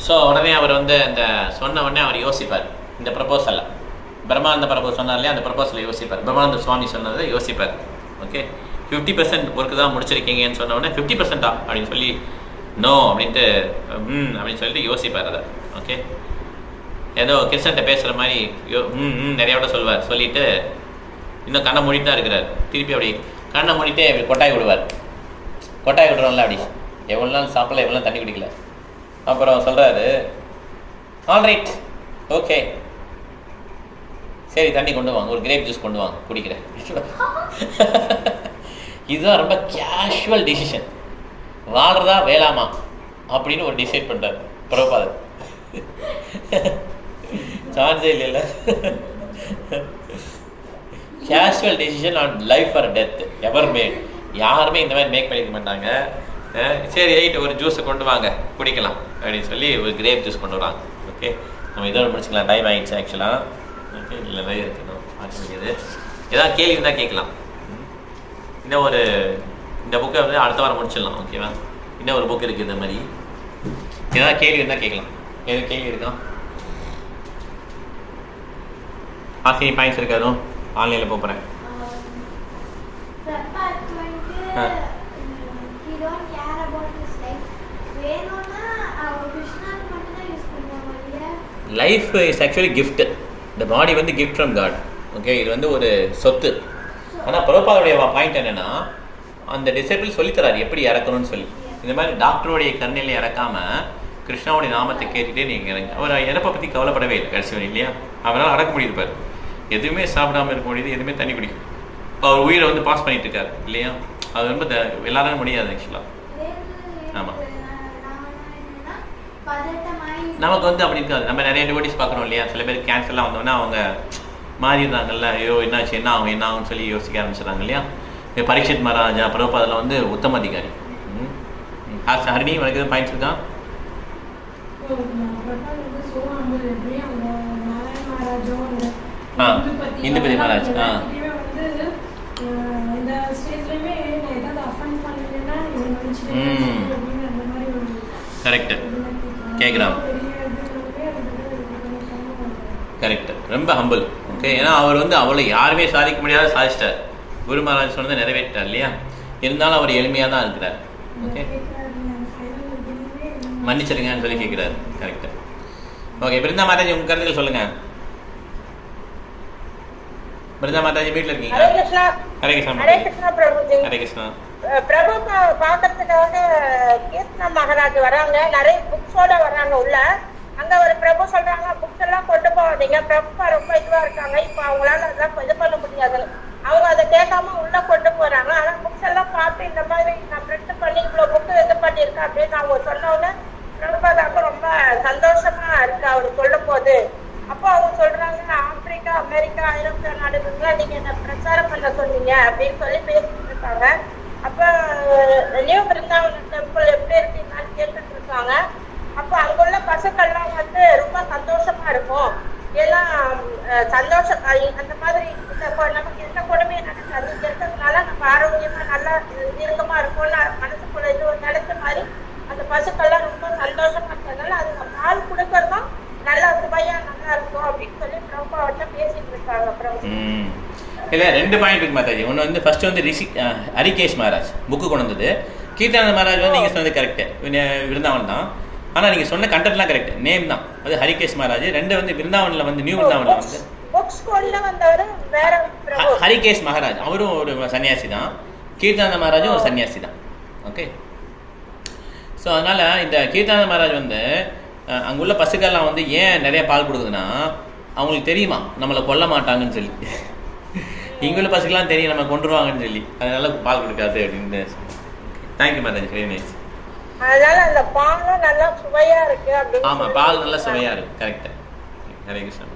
ஸோ உடனே அவர் வந்து இந்த சொன்ன உடனே அவர் யோசிப்பார். இந்த ப்ரப்போசலை பிரம்மானந்த பிரபு சொன்னார் இல்லையா, அந்த ப்ரப்போசலை யோசிப்பார். பிரம்மானந்த சுவாமி சொன்னதை யோசிப்பார். ஓகே, 50% ஒர்க்கு தான் முடிச்சிருக்கீங்கன்னு சொன்ன உடனே 50%ஆ அப்படின்னு சொல்லி நோ அப்படின்ட்டு அப்படின்னு சொல்லிட்டு யோசிப்பார் அதை. ஓகே, ஏதோ கிருஷ்ணன்ட்ட பேசுகிற மாதிரி நிறைய விட சொல்லுவார். சொல்லிவிட்டு இன்னும் கண்ணை மூடிட்டு தான் இருக்கிறார். திருப்பி அப்படி கண்ணை மூடிட்டு அப்படி கொட்டாய் விடுவார். கொட்டாய் விடுறோம்ல, அப்படி எவ்வளோ நாள் சாப்பிடல, எவ்வளோ நாள் தண்ணி குடிக்கல. அப்புறம் சொல்கிறாரு, ஆல்ரைட் ஓகே சரி தண்ணி கொண்டு வாங்க, ஒரு கிரேப் ஜூஸ் கொண்டு வாங்க குடிக்கிறேன். இதுதான் ரொம்ப கேஷுவல் டிசிஷன். வாழ்றதா வேளாமா அப்படின்னு ஒரு டிசைட் பண்ணுறாரு பிரபுபாதர். சான்ஸே இல்லை. Casual decision on life R death ever mat. யாருமே இந்த மாதிரி மேக் பண்ணிக்க மாட்டாங்க. சரி ரைட் ஒரு ஜூஸை கொண்டு வாங்க குடிக்கலாம் அப்படின்னு சொல்லி ஒரு கிரேப் ஜூஸ் கொண்டு வராங்க. ஓகே, நம்ம இதோட முடிச்சுக்கலாம், டைம் ஆகிடுச்சு ஆக்சுவலாக. ஓகே, இல்லை நிறைய இருக்கணும் பார்க்க முடியாது. ஏதாவது கேள்வி இருந்தால் கேட்கலாம். இன்னும் ஒரு இந்த புக்கை வந்து அடுத்த வாரம் முடிச்சிடலாம். ஓகேவா, இன்னும் ஒரு புக் இருக்குது இந்த மாதிரி. ஏதாவது கேள்வி இருந்தால் கேட்கலாம். எது கேள்வி இருக்கா? ஆசினி பாயிண்ட்ஸ் இருக்காதும் ஆன்லைனில் போகிறேன். Life is actually gift. இந்த பாடி வந்து கிஃப்ட் ஃப்ரம் காட். ஓகே, இது வந்து ஒரு சொத்து. ஆனால் பிரபுபாதருடைய பாயிண்ட் என்னென்னா, அந்த டிசைபிள் சொல்லித்தராரு எப்படி இறக்கணும்னு சொல்லி. இந்த மாதிரி டாக்டருடைய கருணையில் இறக்காமல் கிருஷ்ணாவுடைய நாமத்தை கேட்டுகிட்டே நீங்கள் இறங்க. அவர் இறப்பை பற்றி கவலைப்படவே இல்லை கடைசி வரை இல்லையா. அவரால் அடக்க முடியுது, எதுவுமே சாப்பிடாமல் இருக்க முடியுது, எதுவுமே தண்ணி குடிக்கும். அவர் உயிரை வந்து பாஸ் பண்ணிட்டு இருக்காரு இல்லையா. அது ரொம்ப எல்லாரும் முடியாது ஆக்சுவலாக. ஆமாம், நமக்கு வந்து அப்படி இருக்காது. நம்ம நிறைய டிவோட்டிஸ் பார்க்குறோம் இல்லையா. சில பேர் கேன்சர்லாம் வந்தோன்னா அவங்க மாறிடுறாங்கல்ல, ஐயோ என்னாச்சு என்ன ஆகும்னு சொல்லி யோசிக்க ஆரம்பிச்சிடறாங்க இல்லையா. பரீட்சித் மகாராஜா பிரபுபாதில் வந்து உத்தம அதிகாரி. ஹரிணி உனக்கு எதுவும் பாயிண்ட்ஸ் இருக்கா? இந்துபதி மகாராஜ் கரெக்ட் கேட்குறான். கரெக்ட், ரொம்ப ஹம்பிள். ஓகே, ஏன்னா அவர் வந்து அவளை யாருமே சாதிக்க முடியாத சாதிச்சிட்டார். குரு மகாராஜ் சொன்னதை நிறைவேற்றார் இல்லையா. இருந்தாலும் அவர் எளிமையாக தான் இருக்கிறார். ஓகே, மன்னிச்சிருங்கன்னு சொல்லி கேட்குறாரு. கரெக்ட். ஓகே, பிருந்தா மாதாஜி உங்க கருத்துக்கள் சொல்லுங்க. பிருந்தா மாதாஜி வீட்டில் இருக்கீங்க? ஹரே கிருஷ்ணா. ஹரே கிருஷ்ணா பிரபுஜி. ஹரே கிருஷ்ணா. பிரபு பார்க்கறதுக்காக கீர்த்தனா மகாராஜ் வராங்க, நிறைய புக்ஸோட வராங்க உள்ள. அங்க ஒரு பிரபு சொல்றாங்க புக்ஸ் எல்லாம் கொண்டு போவாதீங்க, பிரபு ரொம்ப இதுவா இருக்காங்க, இப்ப அவங்களால அதெல்லாம் இது பண்ண முடியாது. அவங்க அதை கேட்காம உள்ள கொண்டு போறாங்க. ஆனா புக்ஸ் எல்லாம் பார்த்து இந்த மாதிரி நான் பிரிண்ட் பண்ணி இவ்வளவு புக்கு இது பண்ணிருக்கேன் அப்படின்னு அவங்க சொன்னோன்னு பிரபுபாதாவுக்கு ரொம்ப சந்தோஷமா இருக்கு அவர் சொல்லும் போது. அப்போ அவங்க சொல்றாங்க ஆப்பிரிக்கா, அமெரிக்கா, ஐரோப்பிய நாடுகள்லாம் நீங்க என்ன பிரச்சாரம் பண்ண சொன்னீங்க அப்படின்னு சொல்லி பேசிட்டு இருக்காங்க. அப்ப நியூ பிருந்தாவன் டெம்பிள் எப்படி இருக்குன்னு கேட்டுட்டு இருக்காங்க. அப்ப அங்குள்ள பசுக்கள்லாம் வந்து ரொம்ப சந்தோஷமா இருக்கும். ஏன்னா சந்தோஷம் அந்த மாதிரி நமக்கு எந்த கொடுமையும் நடக்காது, இருக்கிறதுனால நம்ம ஆரோக்கியமா நல்லா தீர்க்கமா இருக்கும்னு மனசுக்குள்ள இது ஒரு நினைச்ச மாதிரி அந்த பசுக்கள்லாம் ரொம்ப சந்தோஷமா இருக்கிறதுனால அதுங்க பால் கொடுக்கறதும் நல்லா சுவையா நல்லா இருக்கும் அப்படின்னு சொல்லி பிரபாவட்ட பேசிட்டு இருக்காங்க. அப்புறம் இல்லை 2 பாயிண்ட் இருக்கு மாதாஜி. ஒன்று வந்து ஃபர்ஸ்ட் வந்து ஹரிகேஷ் மகாராஜ் புக்கு கொண்டு வந்தது. கீர்த்தானந்த மகாராஜ் வந்து நீங்கள் சொன்னது கரெக்டு, விருந்தாவன் தான். ஆனால் நீங்கள் சொன்ன கண்டென்ட்லாம் கரெக்ட், நேம் தான் அது ஹரிகேஷ் மகாராஜ். 2 வந்து விருந்தாவனில் வந்து நியூ விருந்தாவனில் வந்து ஹரிகேஷ் மகாராஜ் அவரும் ஒரு சன்னியாசி தான், கீர்த்தானந்த மகாராஜும் ஒரு சன்னியாசி தான். ஓகே, ஸோ அதனால் இந்த கீர்த்தானந்த மகாராஜ் வந்து அங்குள்ள பசுக்கள்லாம் வந்து ஏன் நிறைய பால் கொடுக்குதுன்னா அவங்களுக்கு தெரியுமா நம்மளை கொல்ல மாட்டாங்கன்னு சொல்லி. இங்குள்ள பசுக்கெல்லாம் தெரியும் நம்ம கொண்டுருவாங்கன்னு சொல்லி, அதனால பால் கொடுக்காது அப்படின்னு. Thank you Mataji, very nice. அதனால அந்த பால் நல்லா சுவையா இருக்கு அப்படின்னு. ஆமா, பால் நல்லா சுவையா இருக்கு, கரெக்ட். ஹரே கிருஷ்ணா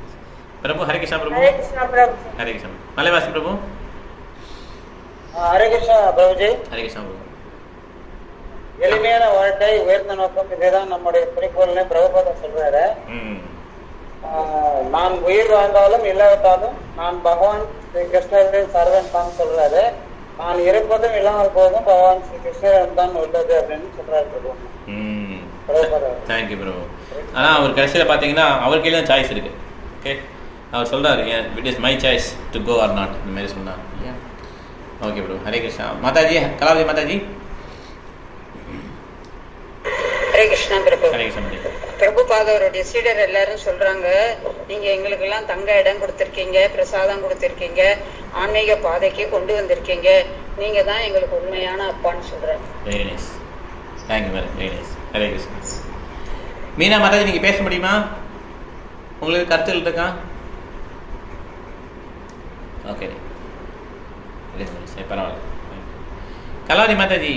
பிரபு. ஹரே கிருஷ்ணா பிரபு. ஹரே கிருஷ்ணா பிரபு. ஹரே கிருஷ்ணா மலைவாசி பிரபு. ஹரே கிருஷ்ணா பிரபுஜி. ஹரே கிருஷ்ணா பிரபு. எளிமையான வாழ்க்கை உயர்ந்த நோக்கம், இதுதான் நம்முடைய குறிக்கோள்னு பிரபுபாதா சொல்றாரு. நான் உயிர் வாழ்ந்தாலும் இல்லாவிட்டாலும் நான் பகவான் ஸ்ரீ கிருஷ்ணரின் சர்வன் தான் சொல்றாரு. நான் இருப்பதும் இல்லாமல் போதும் பகவான் ஸ்ரீ கிருஷ்ணரிடம் தான் உள்ளது அப்படின்னு சொல்றாரு பிரபு. தேங்க்யூ பிரபு. ஆனால் அவர் கடைசியில் பார்த்தீங்கன்னா அவர் கையில் தான் சாய்ஸ் இருக்கு. ஓகே, அவர் சொல்றாரு it is my choice to go or not, இந்த மாதிரி சொன்னார். ஓகே பிரபு. ஹரே கிருஷ்ணா மாதாஜி. கலாவதி மாதாஜி. ஹரே கிருஷ்ணா பிரபு. ஹரே கிருஷ்ணா. பிரபுபாதவருடைய சீடர் எல்லாரும் சொல்றாங்க, நீங்க எங்களுக்கு எல்லாம் தங்க இடம் கொடுத்திருக்கீங்க, பிரசாதம் கொடுத்திருக்கீங்க, ஆன்மீக பாதைக்கு கொண்டு வந்திருக்கீங்க, நீங்க தான் எங்களுக்கு உண்மையான அப்பான்னு சொல்றாங்க. Very nice, thank you madam, very nice. Hare Krishna. Meena Mataji, நீங்க பேச முடியுமா? உங்களுக்கு கருத்துகள் இருக்கா? ஓகே, பரவாயில்ல. கலாவதி மாதாஜி.